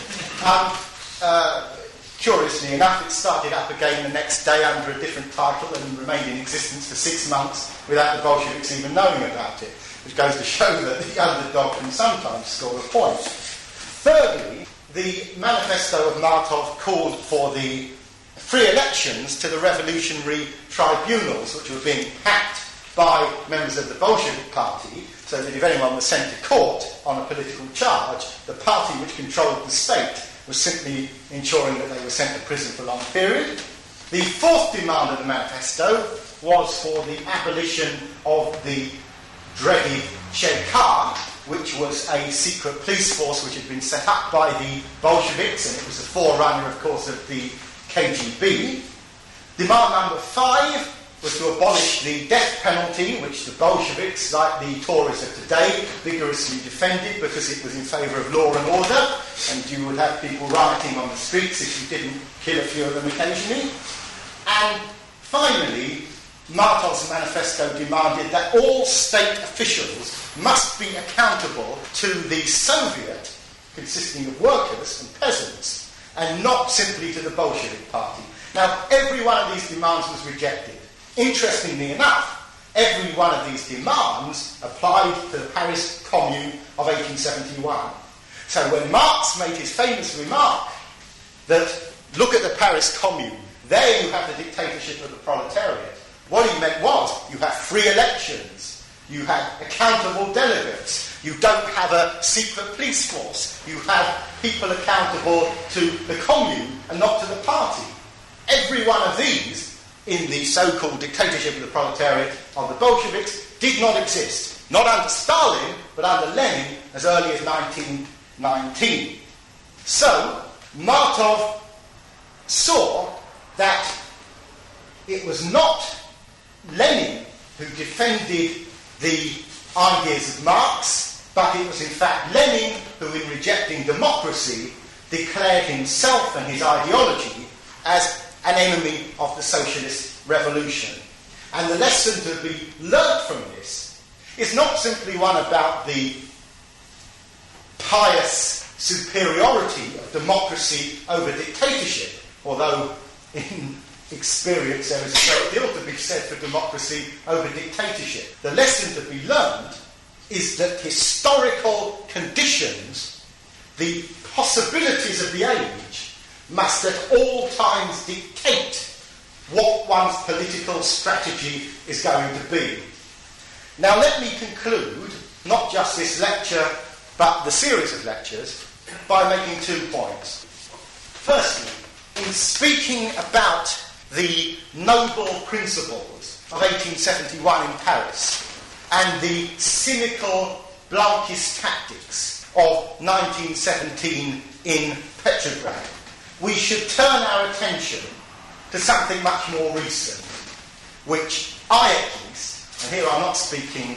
Curiously enough, it started up again the next day under a different title and remained in existence for 6 months without the Bolsheviks even knowing about it, which goes to show that the underdog can sometimes score a point. Thirdly, the manifesto of Martov called for the free elections to the revolutionary tribunals, which were being hacked by members of the Bolshevik Party, so that if anyone was sent to court on a political charge, the party which controlled the state was simply ensuring that they were sent to prison for a long period. The fourth demand of the manifesto was for the abolition of the dreaded Chekar, which was a secret police force which had been set up by the Bolsheviks, and it was a forerunner, of course, of the KGB. Demand number 5 was to abolish the death penalty, which the Bolsheviks, like the Tories of today, vigorously defended because it was in favour of law and order, and you would have people rioting on the streets if you didn't kill a few of them occasionally. And finally, Martov's manifesto demanded that all state officials must be accountable to the Soviet, consisting of workers and peasants, and not simply to the Bolshevik party. Now, every one of these demands was rejected. Interestingly enough, every one of these demands applied to the Paris Commune of 1871. So when Marx made his famous remark that, look at the Paris Commune, there you have the dictatorship of the proletariat, what he meant was, you have free elections, you have accountable delegates, you don't have a secret police force, you have people accountable to the commune and not to the party. Every one of these, in the so-called dictatorship of the proletariat of the Bolsheviks, did not exist. Not under Stalin, but under Lenin as early as 1919. So, Martov saw that it was not Lenin who defended the ideas of Marx, but it was in fact Lenin who, in rejecting democracy, declared himself and his ideology as an enemy of the socialist revolution. And the lesson to be learnt from this is not simply one about the pious superiority of democracy over dictatorship, although in experience there is a great deal to be said for democracy over dictatorship. The lesson to be learned is that historical conditions, the possibilities of the age, must at all times dictate what one's political strategy is going to be. Now let me conclude, not just this lecture, but the series of lectures, by making 2 points. Firstly, in speaking about the noble principles of 1871 in Paris and the cynical Blanquist tactics of 1917 in Petrograd, we should turn our attention to something much more recent, which I at least, and here I'm not speaking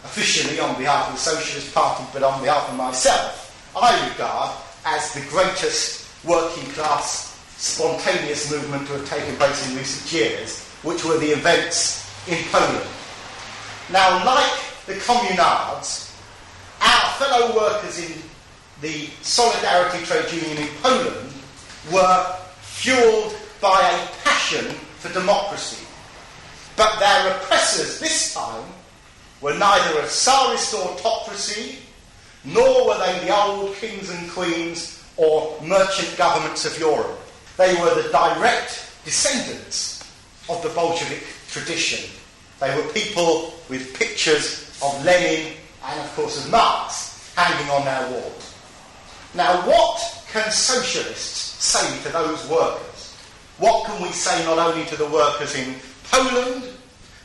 officially on behalf of the Socialist Party, but on behalf of myself, I regard as the greatest working class spontaneous movement to have taken place in recent years, which were the events in Poland. Now, like the communards, our fellow workers in the Solidarity Trade Union in Poland were fueled by a passion for democracy. But their oppressors this time were neither a Tsarist autocracy, nor were they the old kings and queens or merchant governments of Europe. They were the direct descendants of the Bolshevik tradition. They were people with pictures of Lenin and, of course, of Marx hanging on their walls. Now, what can socialists say to those workers? What can we say not only to the workers in Poland,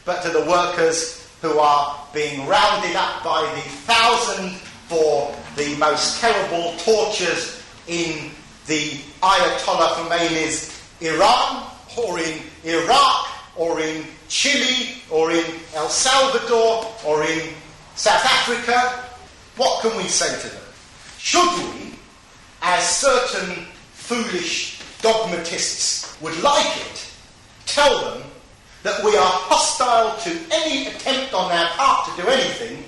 but to the workers who are being rounded up by the thousand for the most terrible tortures in the Ayatollah Khomeini's Iran, or in Iraq, or in Chile, or in El Salvador, or in South Africa? What can we say to them? Should we, as certain foolish dogmatists would like it, tell them that we are hostile to any attempt on their part to do anything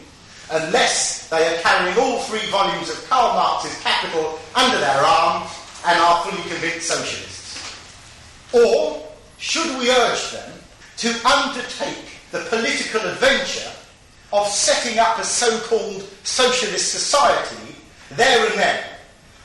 unless they are carrying all 3 volumes of Karl Marx's Capital under their arm and are fully convinced socialists? Or should we urge them to undertake the political adventure of setting up a so-called socialist society there and then,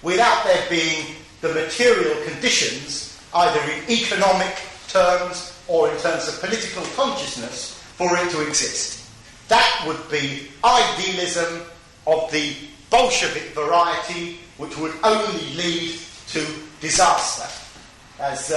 without there being the material conditions, either in economic terms or in terms of political consciousness, for it to exist? That would be idealism of the Bolshevik variety, which would only lead to disaster. As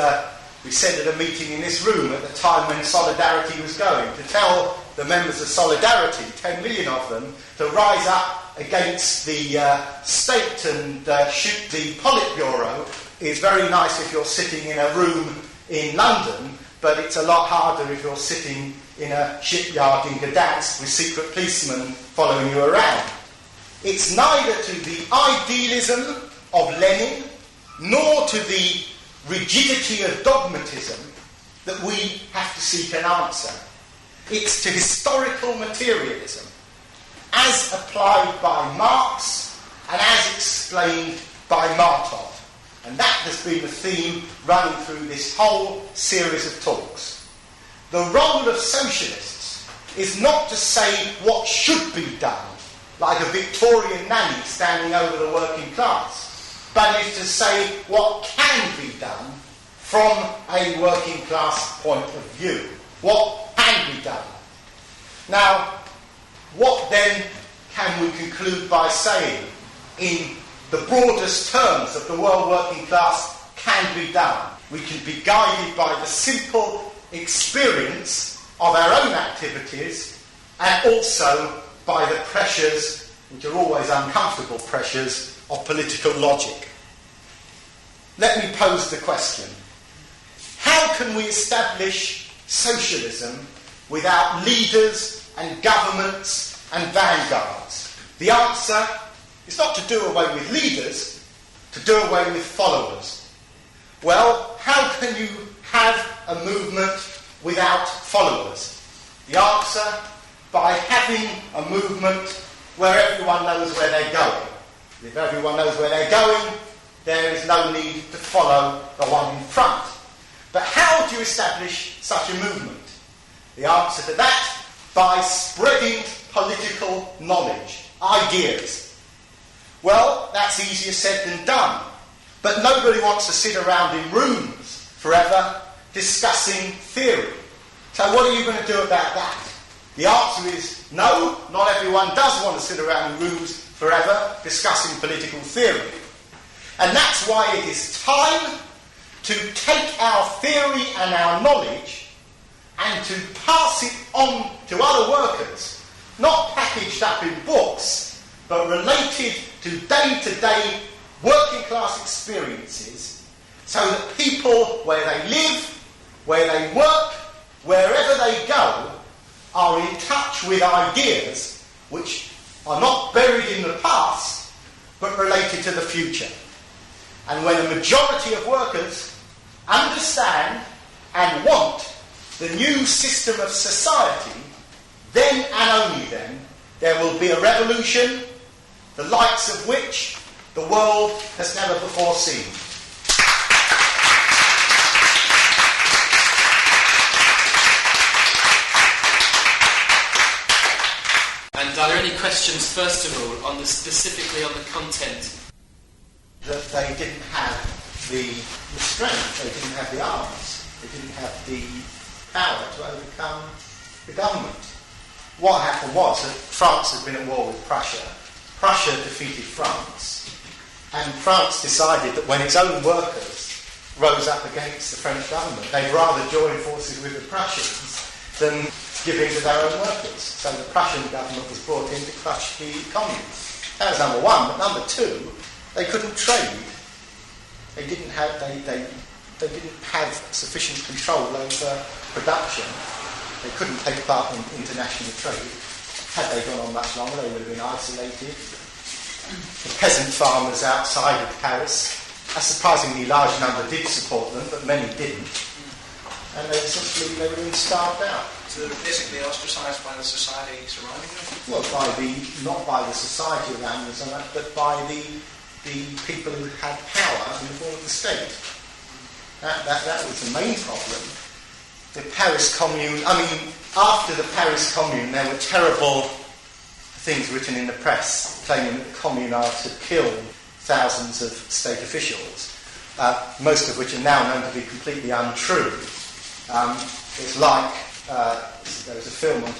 we said at a meeting in this room at the time when Solidarity was going, to tell the members of Solidarity, 10 million of them, to rise up against the state and shoot the Politburo is very nice if you're sitting in a room in London, but it's a lot harder if you're sitting in a shipyard in Gdansk with secret policemen following you around. It's neither to the idealism of Lenin nor to the rigidity of dogmatism that we have to seek an answer. It's to historical materialism, as applied by Marx and as explained by Martov. And that has been the theme running through this whole series of talks. The role of socialists is not to say what should be done, like a Victorian nanny standing over the working class, but is to say what can be done from a working class point of view. What can be done? Now, what then can we conclude by saying in the broadest terms of the world working class can be done? We can be guided by the simple experience of our own activities and also by the pressures, which are always uncomfortable pressures, of political logic. Let me pose the question. How can we establish socialism without leaders and governments and vanguards? The answer is not to do away with leaders, to do away with followers. Well, how can you have a movement without followers? The answer, by having a movement where everyone knows where they're going. If everyone knows where they're going, there is no need to follow the one in front. But how do you establish such a movement? The answer to that, by spreading political knowledge, ideas. Well, that's easier said than done. But nobody wants to sit around in rooms forever discussing theory. So what are you going to do about that? The answer is no, not everyone does want to sit around in rooms forever discussing political theory. And that's why it is time to take our theory and our knowledge and to pass it on to other workers, not packaged up in books, but related to day-to-day working class experiences, so that people, where they live, where they work, wherever they go, are in touch with ideas which are not buried in the past, but related to the future. And when a majority of workers understand and want the new system of society, then and only then, there will be a revolution, the likes of which the world has never before seen. And are there any questions, first of all, specifically on the content? That they didn't have the strength, they didn't have the arms, they didn't have the power to overcome the government. What happened was that France had been at war with Prussia. Prussia defeated France, and France decided that when its own workers rose up against the French government, they'd rather join forces with the Prussians than give in to their own workers. So the Prussian government was brought in to crush the communists. That was number one. But number two, they couldn't trade. They didn't have sufficient control over production. They couldn't take part in international trade. Had they gone on much longer, they would have been isolated. The peasant farmers outside of Paris, a surprisingly large number did support them, but many didn't. And they were being starved out. So they were basically ostracised by the society surrounding them? Well, not by the society around them so much, but by the people who had power in the form of the state. That was the main problem. The Paris Commune, after the Paris Commune, there were terrible things written in the press claiming that the communards had killed thousands of state officials, most of which are now known to be completely untrue. It's like, there was a film on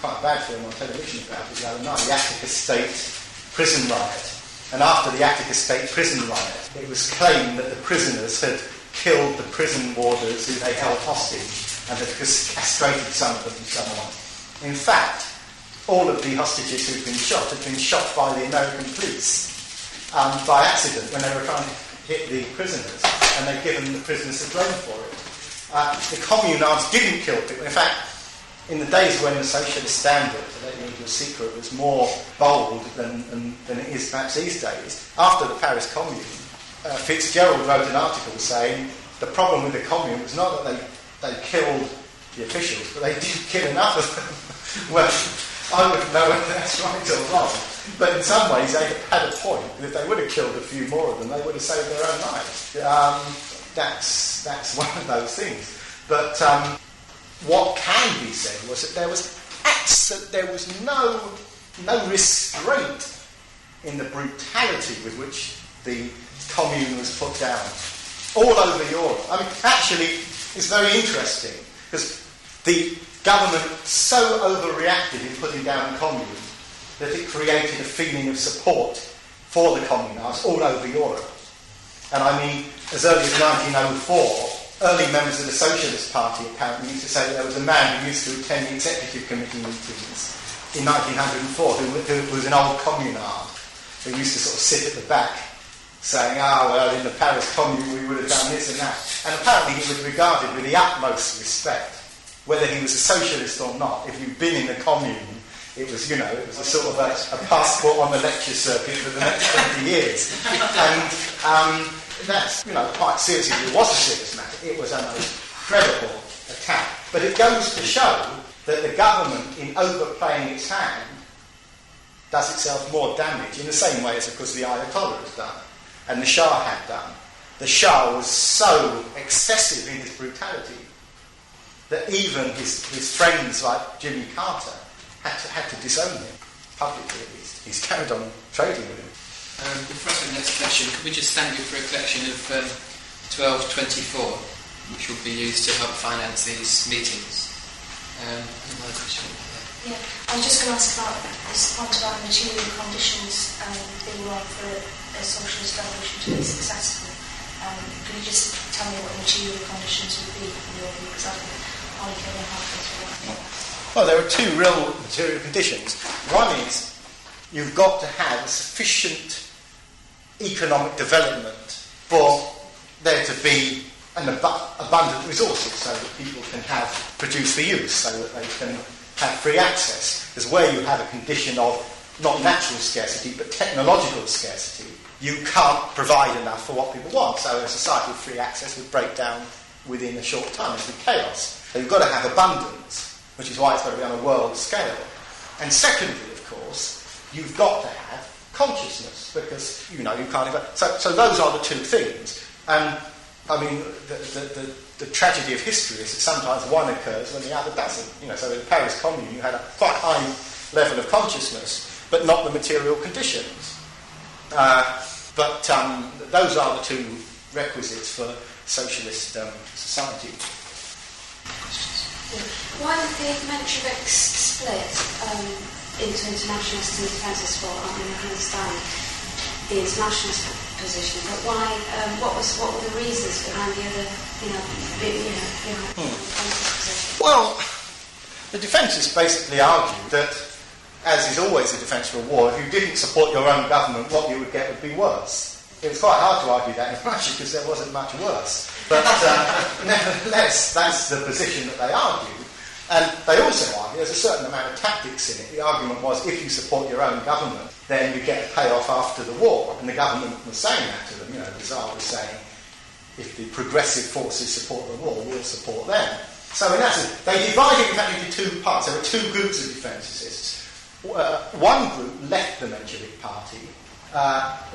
quite a bad film on television about it the other night, the Attica State prison riot. And after the Attica State prison riot, it was claimed that the prisoners had killed the prison warders who they held hostage and had castrated some of them and so on. In fact, all of the hostages who'd been shot by the American police by accident when they were trying to hit the prisoners, and they'd given the prisoners the blame for it. The communards didn't kill people. In fact, in the days when the socialist standard, to let you into a secret, was more bold than it is perhaps these days, after the Paris Commune, Fitzgerald wrote an article saying the problem with the Commune was not that they killed the officials, but they didn't kill enough of them. Well, I wouldn't know whether that's right or wrong, but in some ways they had a point. If they would have killed a few more of them, they would have saved their own lives. That's one of those things. But what can be said was that there was no restraint in the brutality with which the commune was put down all over Europe. I mean, actually, it's very interesting because the government so overreacted in putting down the commune that it created a feeling of support for the communards all over Europe. And I mean, as early as 1904, early members of the Socialist Party apparently used to say that there was a man who used to attend the executive committee meetings in 1904 who was an old communard who used to sort of sit at the back saying, well, in the Paris Commune we would have done this and that. And apparently he was regarded with the utmost respect, whether he was a socialist or not. If you'd been in the Commune, it was, it was a sort of a passport on the lecture circuit for the next 20 years. And that's, quite seriously, it was a serious matter. It was a most credible attack. But it goes to show that the government, in overplaying its hand, does itself more damage in the same way as, of course, the Ayatollah has done and the Shah had done. The Shah was so excessive in his brutality that even his friends like Jimmy Carter had to disown him, publicly at least. He's carried on trading with him. Before I the next question, could we just thank you for a collection of 1224, which will be used to help finance these meetings? Another question. Yeah, I was just going to ask about this point about material conditions being wrong for a socialist revolution to be successful. Could you just tell me what material conditions would be in your view? Because I've only given halfway through. Well, there are two real material conditions. One is you've got to have a sufficient economic development for there to be an abundant resources so that people can produce for use, so that they can have free access. Because where you have a condition of not natural scarcity but technological scarcity, you can't provide enough for what people want. So a society with free access would break down within a short time. It would be chaos. So you've got to have abundance, which is why it's got to be on a world scale. And secondly, of course, you've got to have consciousness, because, you can't even... So those are the two things. And, I mean, the tragedy of history is that sometimes one occurs when the other doesn't. So in the Paris Commune you had a quite high level of consciousness, but not the material conditions. But those are the two requisites for socialist society. Why did the Menshevik split into internationalists and defensists? Well, I mean, I understand the internationalist position, but why? What were the reasons behind the other? Well, the defensists basically argued that, as is always a defence for a war, if you didn't support your own government, what you would get would be worse. It was quite hard to argue that in Russia because there wasn't much worse. But nevertheless, that's the position that they argued. And they also argued there's a certain amount of tactics in it. The argument was if you support your own government, then you get a payoff after the war. And the government was saying that to them. The Tsar was saying, if the progressive forces support the war, we'll support them. So in essence, they divided in fact into two parts. There were two groups of defensists. One group left the Menshevik Party.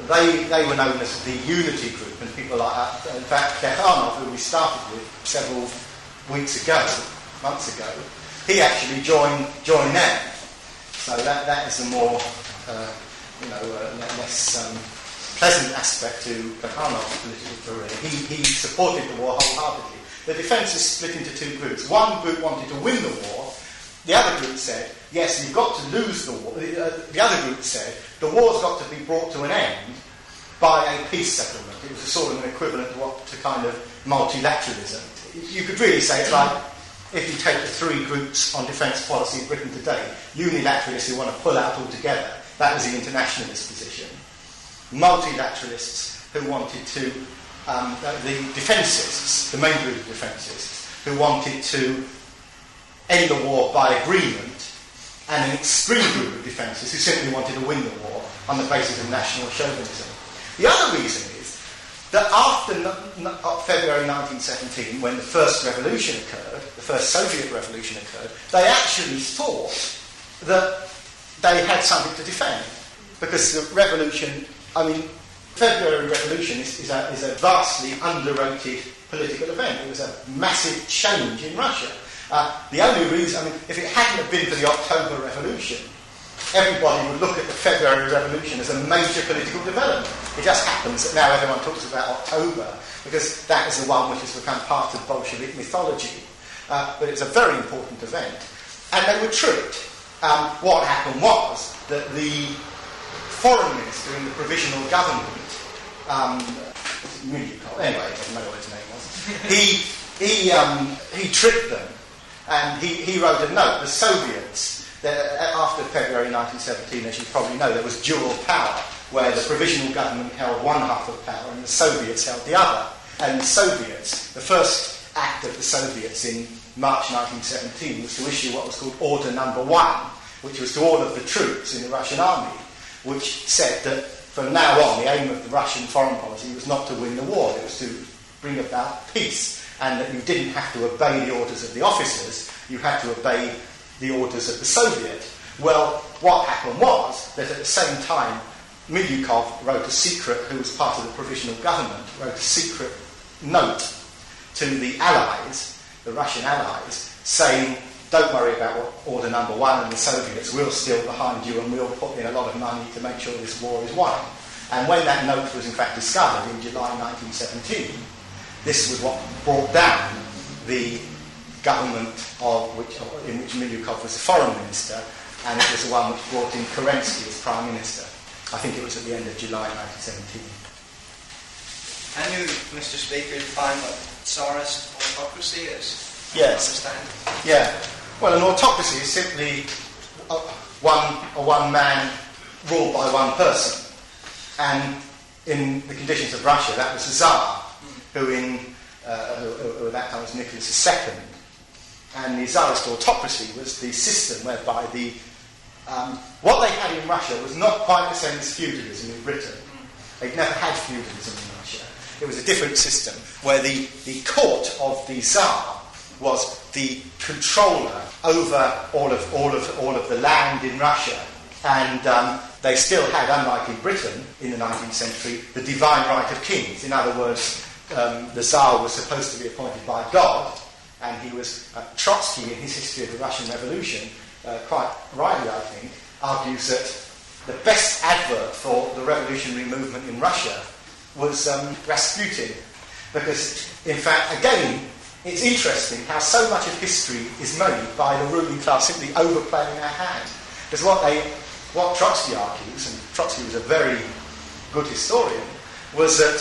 They were known as the Unity Group, and people like that. In fact, Plekhanov, who we started with several months ago, he actually joined them. So that is a more, less pleasant aspect to Plekhanov's political career. He supported the war wholeheartedly. The defences split into two groups. One group wanted to win the war. The other group said, yes, you've got to lose the war. The other group said, the war's got to be brought to an end by a peace settlement. It was a sort of an equivalent to kind of multilateralism. You could really say it's like, if you take the three groups on defence policy in Britain today, unilateralists who want to pull out altogether, that was the internationalist position. Multilateralists who wanted to, the defencists, the main group of defencists, who wanted to end the war by agreement, and an extreme group of defensists who simply wanted to win the war on the basis of national chauvinism. The other reason is that after February 1917, when the first revolution occurred, the first Soviet revolution occurred, they actually thought that they had something to defend. Because the revolution, February Revolution is a vastly underrated political event. It was a massive change in Russia. The only reason, if it hadn't have been for the October Revolution, everybody would look at the February Revolution as a major political development. It just happens that now everyone talks about October because that is the one which has become part of Bolshevik mythology. But it's a very important event. And they were tricked. What happened was that the foreign minister in the provisional government, anyway, it doesn't matter what his name was, he tricked them, and he wrote a note. The Soviets, after February 1917, as you probably know, there was dual power, where the provisional government held one half of power and the Soviets held the other. And the Soviets, the first act of the Soviets in March 1917 was to issue what was called Order Number 1, which was to all of the troops in the Russian army, which said that from now on the aim of the Russian foreign policy was not to win the war, it was to bring about peace, and that you didn't have to obey the orders of the officers, you had to obey the orders of the Soviet. Well, what happened was that at the same time, Milyukov wrote a secret, who was part of the provisional government, wrote a secret note to the Allies, the Russian Allies, saying, don't worry about Order Number 1 and the Soviets, we'll still behind you and we'll put in a lot of money to make sure this war is won. And when that note was in fact discovered in July 1917, this was what brought down the government in which Milyukov was the foreign minister, and it was the one which brought in Kerensky as prime minister. I think it was at the end of July 1917. Can you, Mr. Speaker, define what Tsarist autocracy is? Yes. Understand? Yeah. Well, an autocracy is simply a one man ruled by one person. And in the conditions of Russia, that was the Tsar, who at that time was Nicholas II. And the Tsarist autocracy was the system whereby what they had in Russia was not quite the same as feudalism in Britain. They'd never had feudalism in Russia. It was a different system where the court of the Tsar was the controller over all of the land in Russia, and they still had, unlike in Britain in the 19th century, the divine right of kings. In other words, the Tsar was supposed to be appointed by God, and he was Trotsky in his History of the Russian Revolution, quite rightly I think, argues that the best advert for the revolutionary movement in Russia was Rasputin, because in fact, again, it's interesting how so much of history is made by the ruling class simply overplaying their hand. Because what Trotsky argues, and Trotsky was a very good historian, was that,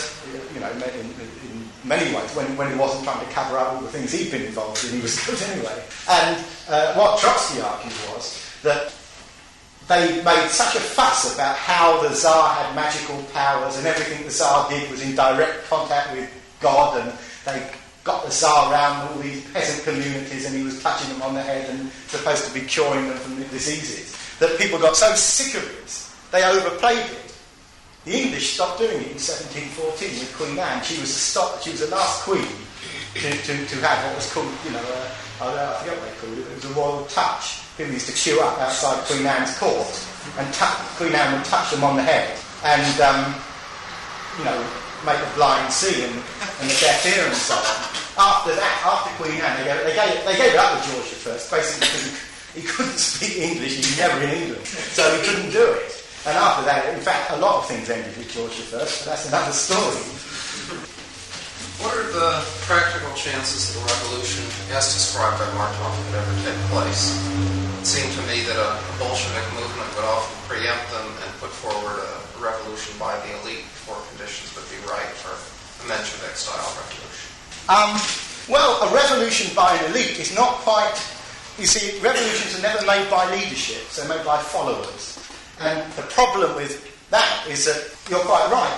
in many ways, when he wasn't trying to cover up all the things he'd been involved in, he was good anyway. And what Trotsky argued was that they made such a fuss about how the Tsar had magical powers and everything the Tsar did was in direct contact with God, and they got the Tsar around all these peasant communities and he was touching them on the head and supposed to be curing them from the diseases, that people got so sick of it, they overplayed it. The English stopped doing it in 1714 with Queen Anne. She was the last queen to have what was called, I forget what they called it, but it was a royal touch. People used to queue up outside Queen Anne's court, and Queen Anne would touch them on the head, and make the blind see and the deaf hear and so on. After Queen Anne, they gave it up with George I, basically because he couldn't speak English, he was never in England, so he couldn't do it. And after that, in fact, a lot of things ended with George I, but that's another story. What are the practical chances that a revolution, as described by Martov, could ever take place? It seemed to me that a Bolshevik movement would often preempt them and put forward a revolution by the elite before conditions would be right for a Menshevik-style revolution. Well, a revolution by an elite is not quite... You see, revolutions are never made by leaderships, they're made by followers. And the problem with that is that, you're quite right,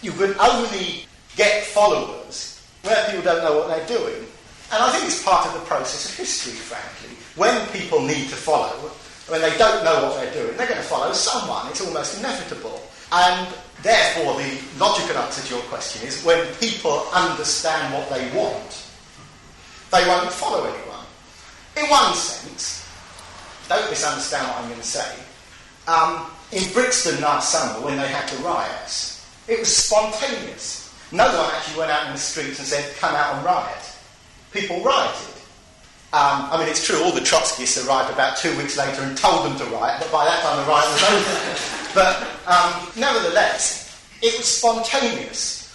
you can only get followers where people don't know what they're doing. And I think it's part of the process of history, frankly. When people need to follow, when they don't know what they're doing, they're going to follow someone. It's almost inevitable. And therefore, the logical answer to your question is when people understand what they want, they won't follow anyone. In one sense, don't misunderstand what I'm going to say, in Brixton last summer when they had the riots, it was spontaneous. No one actually went out in the streets and said, come out and riot. People rioted. I mean, it's true, all the Trotskyists arrived about 2 weeks later and told them to riot, but by that time the riot was over. But nevertheless, it was spontaneous.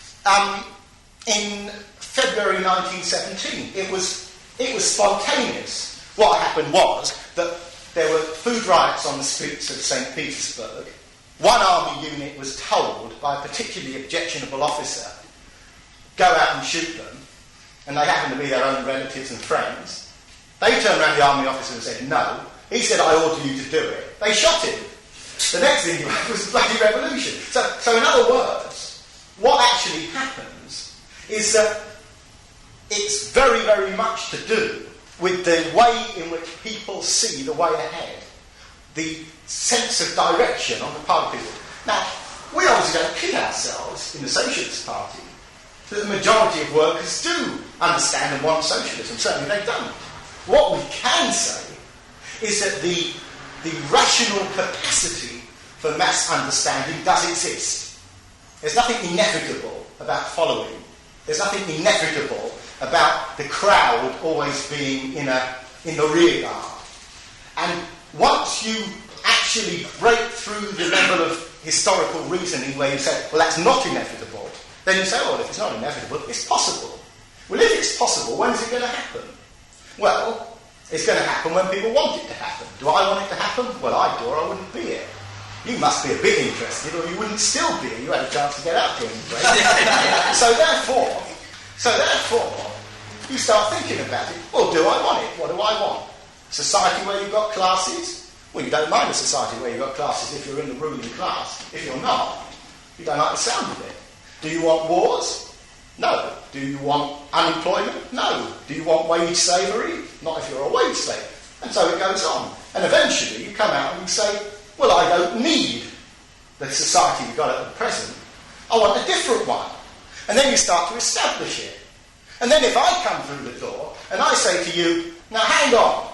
In February 1917, it was spontaneous. What happened was that there were food riots on the streets of St. Petersburg. One army unit was told by a particularly objectionable officer, go out and shoot them, and they happened to be their own relatives and friends. They turned around the army officer and said no. He said, I order you to do it. They shot him. The next thing was a bloody revolution. So in other words, what actually happens is that it's very, very much to do with the way in which people see the way ahead, the sense of direction on the part of people. Now, we obviously don't kid ourselves in the Socialist Party that the majority of workers do understand and want socialism. Certainly they don't. What we can say is that the rational capacity for mass understanding does exist. There's nothing inevitable about following. There's nothing inevitable about the crowd always being in the rear guard. And once you actually break through the level of historical reasoning where you say, well, that's not inevitable, then you say, well, if it's not inevitable, it's possible. Well, if it's possible, when's it going to happen? Well, it's going to happen when people want it to happen. Do I want it to happen? Well, I do, or I wouldn't be here. You must be a bit interested, or you wouldn't still be here. You had a chance to get out during the break. So therefore, you start thinking about it. Well, do I want it? What do I want? Society where you've got classes? Well, you don't mind a society where you've got classes if you're in the ruling class. If you're not, you don't like the sound of it. Do you want wars? No. Do you want unemployment? No. Do you want wage slavery? Not if you're a wage slave. And so it goes on. And eventually you come out and you say, well, I don't need the society we've got at the present. I want a different one. And then you start to establish it. And then if I come through the door and I say to you, now hang on,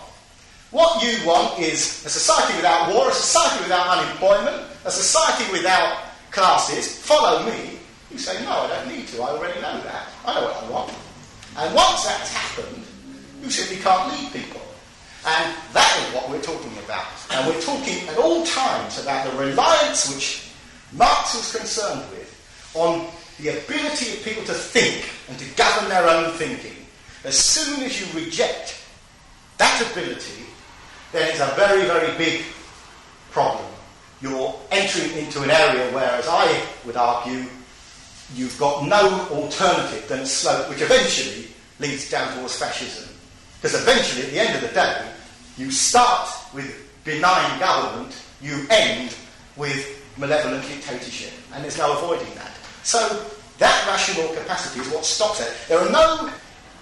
what you want is a society without war, a society without unemployment, a society without classes, follow me. You say, no, I don't need to, I already know that. I know what I want. And once that's happened, you simply can't lead people. And that is what we're talking about. And we're talking at all times about the reliance which Marx was concerned with on the ability of people to think and to govern their own thinking. As soon as you reject that ability, then it's a very, very big problem. You're entering into an area where, as I would argue, you've got no alternative than a slope which eventually leads down towards fascism. Because eventually, at the end of the day, you start with benign government, you end with malevolent dictatorship. And there's no avoiding that. So that rational capacity is what stops it. There are no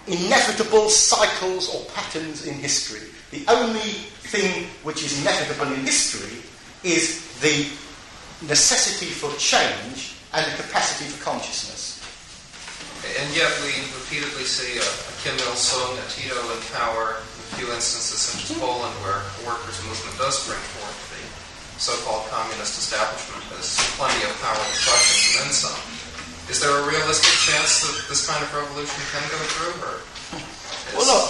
inevitable cycles or patterns in history. The only thing which is inevitable in history is the necessity for change and the capacity for consciousness. And yet we repeatedly see a Kim Il-sung, a Tito in power, a few instances such as Poland where the workers' movement does bring forth the so-called communist establishment has plenty of power to crush it and then some. Is there a realistic chance that this kind of revolution can go through, or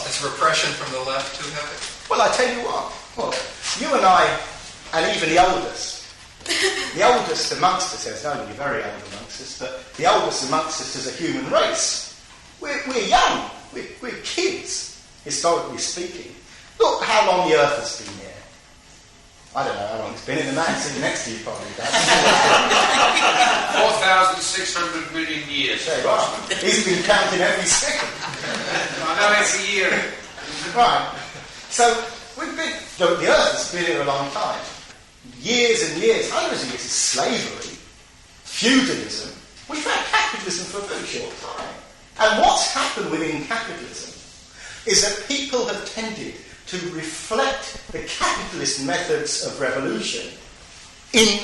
is repression from the left too heavy? Well, I tell you what. Well, you and I, and even the oldest amongst us, there's nobody very old amongst us, but the oldest amongst us as a human race, we're young, we're kids, historically speaking. Look how long the Earth has been here. I don't know how long it's been, and the man sitting next to you probably does. 4,600 million years. There you are. He's been counting every second. I know it's a year. Right. So, the Earth has been here a long time. Years and years, hundreds of years of slavery, feudalism. We've had capitalism for a very short time. And what's happened within capitalism is that people have tended to reflect the capitalist methods of revolution in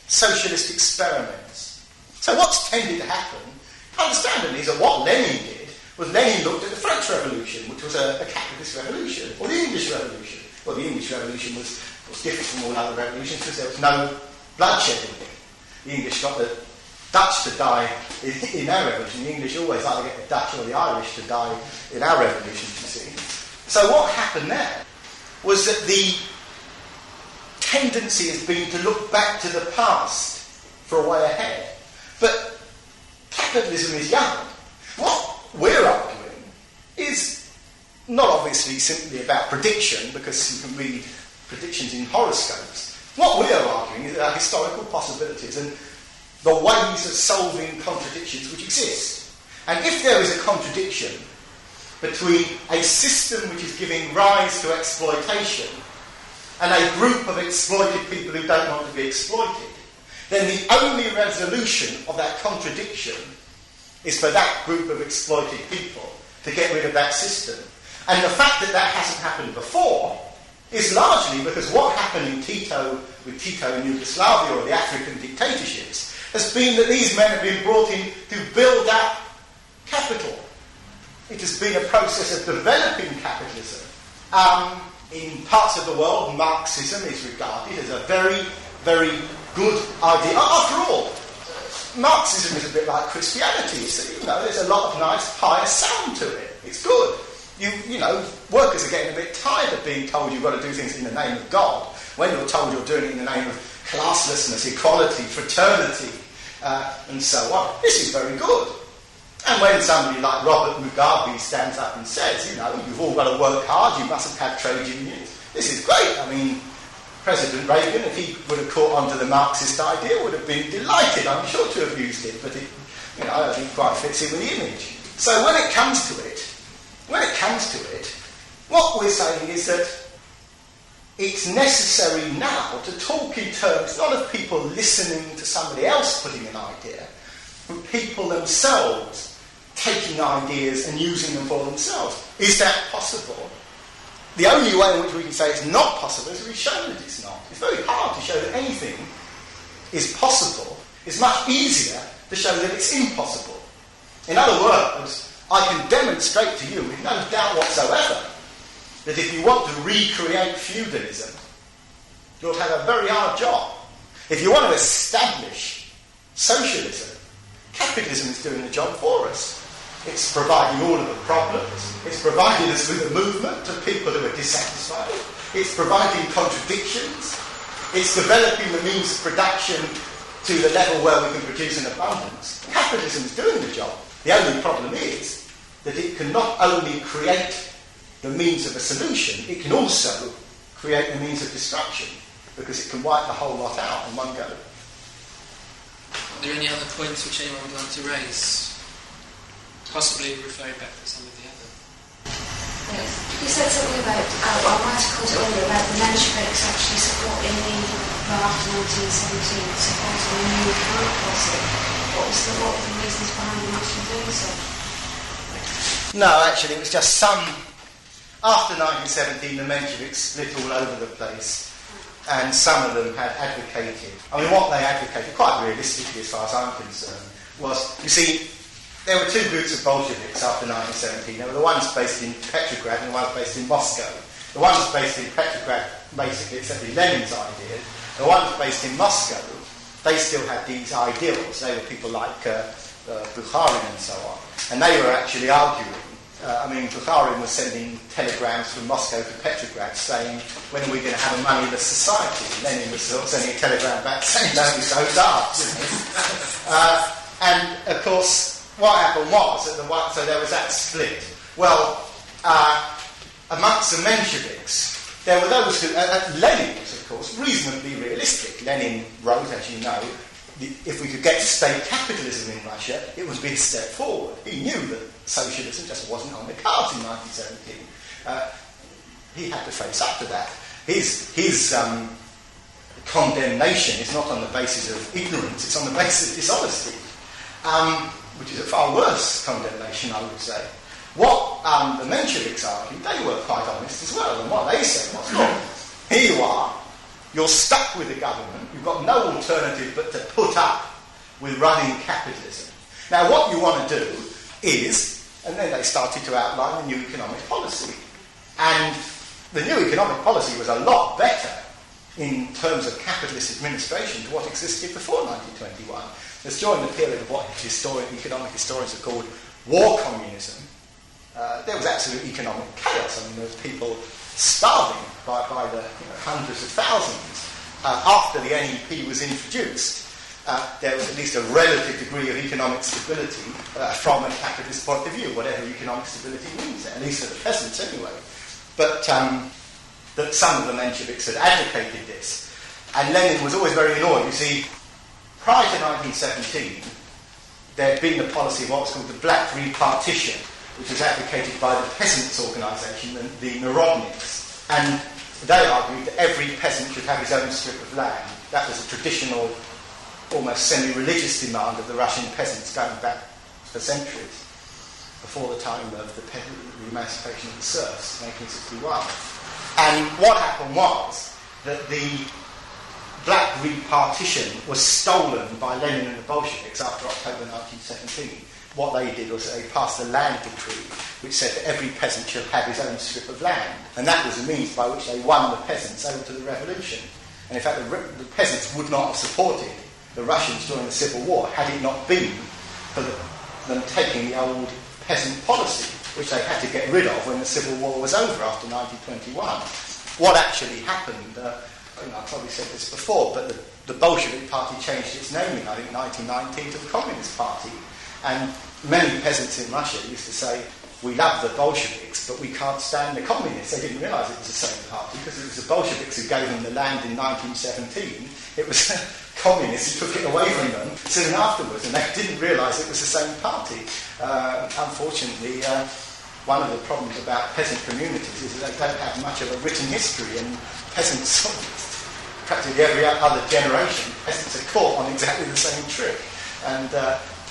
socialist experiments. So what's tended to happen, understandably, is that what Lenin did was Lenin looked at the French Revolution, which was a capitalist revolution, or the English Revolution. Well, the English Revolution was different from all other revolutions because there was no bloodshed in it. The English got the Dutch to die in our revolution. The English always either get the Dutch or the Irish to die in our revolution, you see. So what happened there was that the tendency has been to look back to the past for a way ahead. But capitalism is young. What we're arguing is not obviously simply about prediction, because you can read predictions in horoscopes. What we are arguing is about historical possibilities and the ways of solving contradictions which exist. And if there is a contradiction between a system which is giving rise to exploitation and a group of exploited people who don't want to be exploited, then the only resolution of that contradiction is for that group of exploited people to get rid of that system. And the fact that that hasn't happened before is largely because what happened with Tito in Yugoslavia or the African dictatorships has been that these men have been brought in to build up capital. It has been a process of developing capitalism. In parts of the world, Marxism is regarded as a very, very good idea. After all, Marxism is a bit like Christianity. So, there's a lot of nice, pious sound to it. It's good. Workers are getting a bit tired of being told you've got to do things in the name of God, when you're told you're doing it in the name of classlessness, equality, fraternity, and so on. This is very good. And when somebody like Robert Mugabe stands up and says, you've all got to work hard, you mustn't have trade unions, this is great. I mean, President Reagan, if he would have caught on to the Marxist idea, would have been delighted, I'm sure, to have used it, but I don't think quite fits in with the image. So when it comes to it, what we're saying is that it's necessary now to talk in terms not of people listening to somebody else putting an idea, but people themselves taking ideas and using them for themselves. Is that possible? The only way in which we can say it's not possible is we've shown that it's not. It's very hard to show that anything is possible. It's much easier to show that it's impossible. In other words, I can demonstrate to you with no doubt whatsoever that if you want to recreate feudalism, you'll have a very hard job. If you want to establish socialism, capitalism is doing the job for us. It's providing all of the problems. It's providing us with a movement of people who are dissatisfied. It's providing contradictions. It's developing the means of production to the level where we can produce an abundance. Capitalism is doing the job. The only problem is that it can not only create the means of a solution, it can also create the means of destruction, because it can wipe the whole lot out in one go. Are there any other points which anyone would like to raise? Possibly referring back to some of the other. Yes. You said something about, I might have called it earlier, about the Mensheviks actually supporting after 1917, supporting a new economic policy. What were the reasons behind them actually doing so? No, actually, it was just after 1917, the Mensheviks split all over the place, and some of them had advocated. I mean, what they advocated, quite realistically as far as I'm concerned, was, you see, there were two groups of Bolsheviks after 1917. There were the ones based in Petrograd and the ones based in Moscow. The ones based in Petrograd basically accepted Lenin's ideas. The ones based in Moscow, they still had these ideals. They were people like Bukharin and so on. And they were actually arguing. Bukharin was sending telegrams from Moscow to Petrograd saying, when are we going to have a moneyless society? And Lenin was sending a telegram back saying, don't be so daft. And, of course, what happened was, so there was that split. Well, amongst the Mensheviks, there were those who... Lenin was, of course, reasonably realistic. Lenin wrote, as you know, if we could get to state capitalism in Russia, it would be a step forward. He knew that socialism just wasn't on the cards in 1917. He had to face up to that. His condemnation is not on the basis of ignorance, it's on the basis of dishonesty, which is a far worse condemnation, I would say. What the Mensheviks argued, they were quite honest as well, and what they said was, look, here you are, you're stuck with the government, you've got no alternative but to put up with running capitalism. Now what you want to do is, and then they started to outline the new economic policy. And the new economic policy was a lot better in terms of capitalist administration to what existed before 1921. It's during the period of what economic historians have called war communism. There was absolute economic chaos. I mean, there was people starving by the hundreds of thousands. After the NEP was introduced, there was at least a relative degree of economic stability from a capitalist point of view, whatever economic stability means, at least for the peasants anyway. But that some of the Mensheviks had advocated this. And Lenin was always very annoyed. You see, prior to 1917, there had been the policy of what's called the Black Repartition, which was advocated by the peasants' organisation, the Narodniks. And they argued that every peasant should have his own strip of land. That was a traditional, almost semi-religious demand of the Russian peasants going back for centuries, before the time of the emancipation of the serfs, 1861. And what happened was that the Black Repartition was stolen by Lenin and the Bolsheviks after October 1917. What they did was they passed a land decree which said that every peasant should have his own strip of land. And that was the means by which they won the peasants over to the revolution. And in fact, the peasants would not have supported the Russians during the Civil War had it not been for them taking the old peasant policy, which they had to get rid of when the Civil War was over after 1921. What actually happened, I've probably said this before, but the Bolshevik Party changed its name in, I think, 1919 to the Communist Party. And many peasants in Russia used to say, we love the Bolsheviks, but we can't stand the Communists. They didn't realise it was the same party, because it was the Bolsheviks who gave them the land in 1917. It was Communists who took it away from them soon afterwards, and they didn't realise it was the same party. Unfortunately, one of the problems about peasant communities is that they don't have much of a written history, and peasants, practically every other generation, peasants are caught on exactly the same trick. And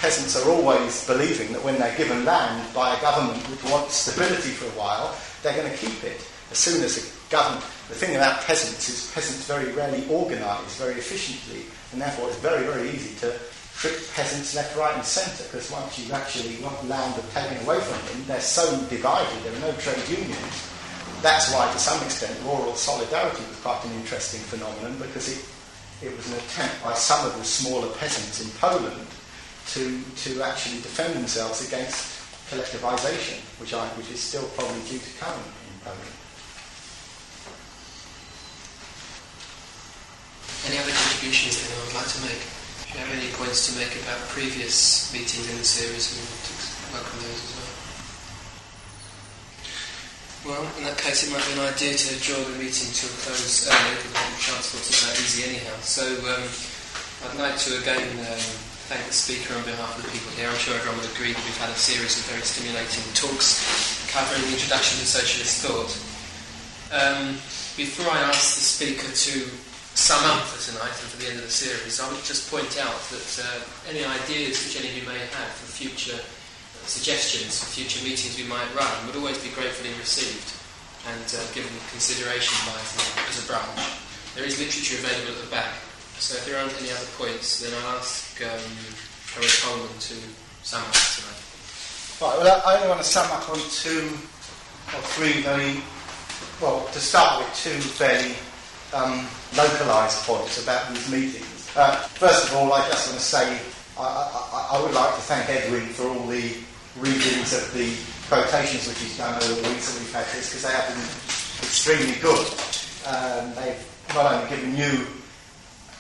peasants are always believing that when they're given land by a government which wants stability for a while, they're going to keep it. As soon as the government... The thing about peasants is peasants very rarely organise very efficiently, and therefore it's very, very easy to trick peasants left, right and centre, because once you actually want land taken away from them, they're so divided, there are no trade unions. That's why, to some extent, rural solidarity was quite an interesting phenomenon, because it was an attempt by some of the smaller peasants in Poland to actually defend themselves against collectivisation, which is still probably due to come in Poland. Any other contributions that anyone would like to make? If you have any points to make about previous meetings in the series, we want to welcome those as well. Well, in that case, it might be an idea to draw the meeting to a close early, because I think transport is that easy anyhow. So I'd like to again thank the speaker on behalf of the people here. I'm sure everyone would agree that we've had a series of very stimulating talks covering the introduction to socialist thought. Before I ask the speaker to sum up for tonight and for the end of the series, I would just point out that any ideas which any of you may have for future suggestions for future meetings we might run would always be gratefully received and given consideration by us as a branch. There is literature available at the back, so if there aren't any other points, then I'll ask Harry Coleman to sum up tonight. Right, well, I only want to sum up on two or three to start with, two fairly localised points about these meetings. First of all, I just want to say I would like to thank Edwin for all the readings of the quotations which he's done over the weeks that we've had this, because they have been extremely good. They've not only given you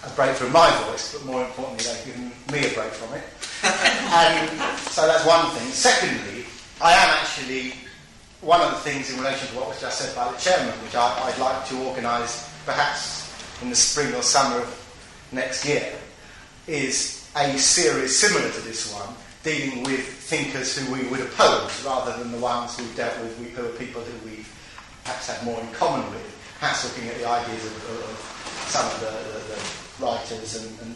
a break from my voice, but more importantly, they've given me a break from it. And so that's one thing. Secondly, I am actually, one of the things in relation to what was just said by the chairman, which I'd like to organise perhaps in the spring or summer of next year, is a series similar to this one, dealing with thinkers who we would oppose rather than the ones we've dealt with, who are people who we perhaps have more in common with, perhaps looking at the ideas of some of the writers and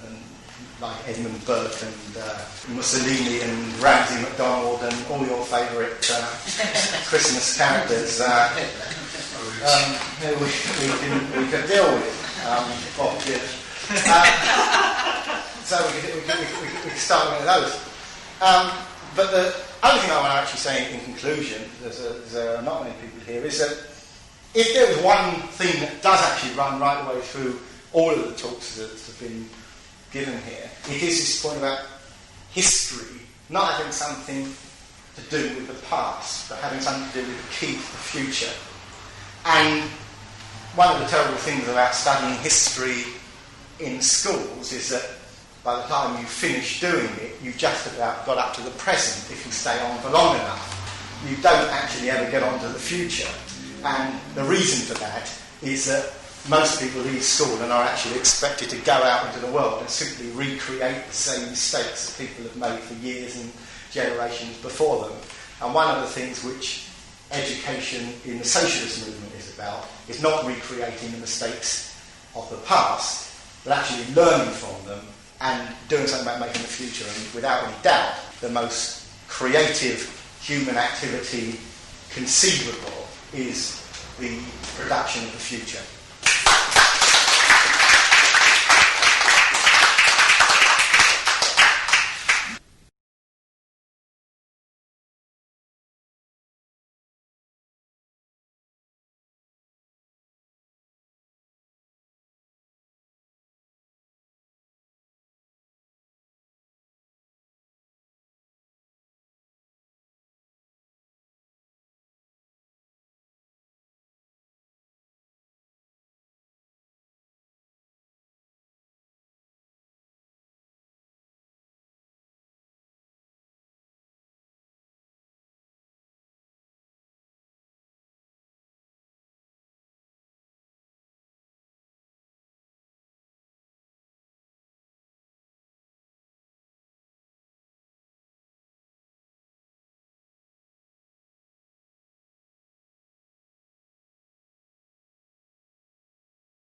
like Edmund Burke and Mussolini and Ramsay MacDonald and all your favourite Christmas characters who we could deal with. Well, good. So we can start with those. But the other thing I want to actually say in conclusion, there's not many people here, is that if there was one thing that does actually run right the way through all of the talks that have been given here, it is this point about history not having something to do with the past, but having something to do with the key to the future. And one of the terrible things about studying history in schools is that by the time you finish doing it, you've just about got up to the present if you stay on for long enough. You don't actually ever get on to the future. And the reason for that is that most people leave school and are actually expected to go out into the world and simply recreate the same mistakes that people have made for years and generations before them. And one of the things which education in the socialist movement is about is not recreating the mistakes of the past, but actually learning from them and doing something about making the future. And without any doubt, the most creative human activity conceivable is the production of the future.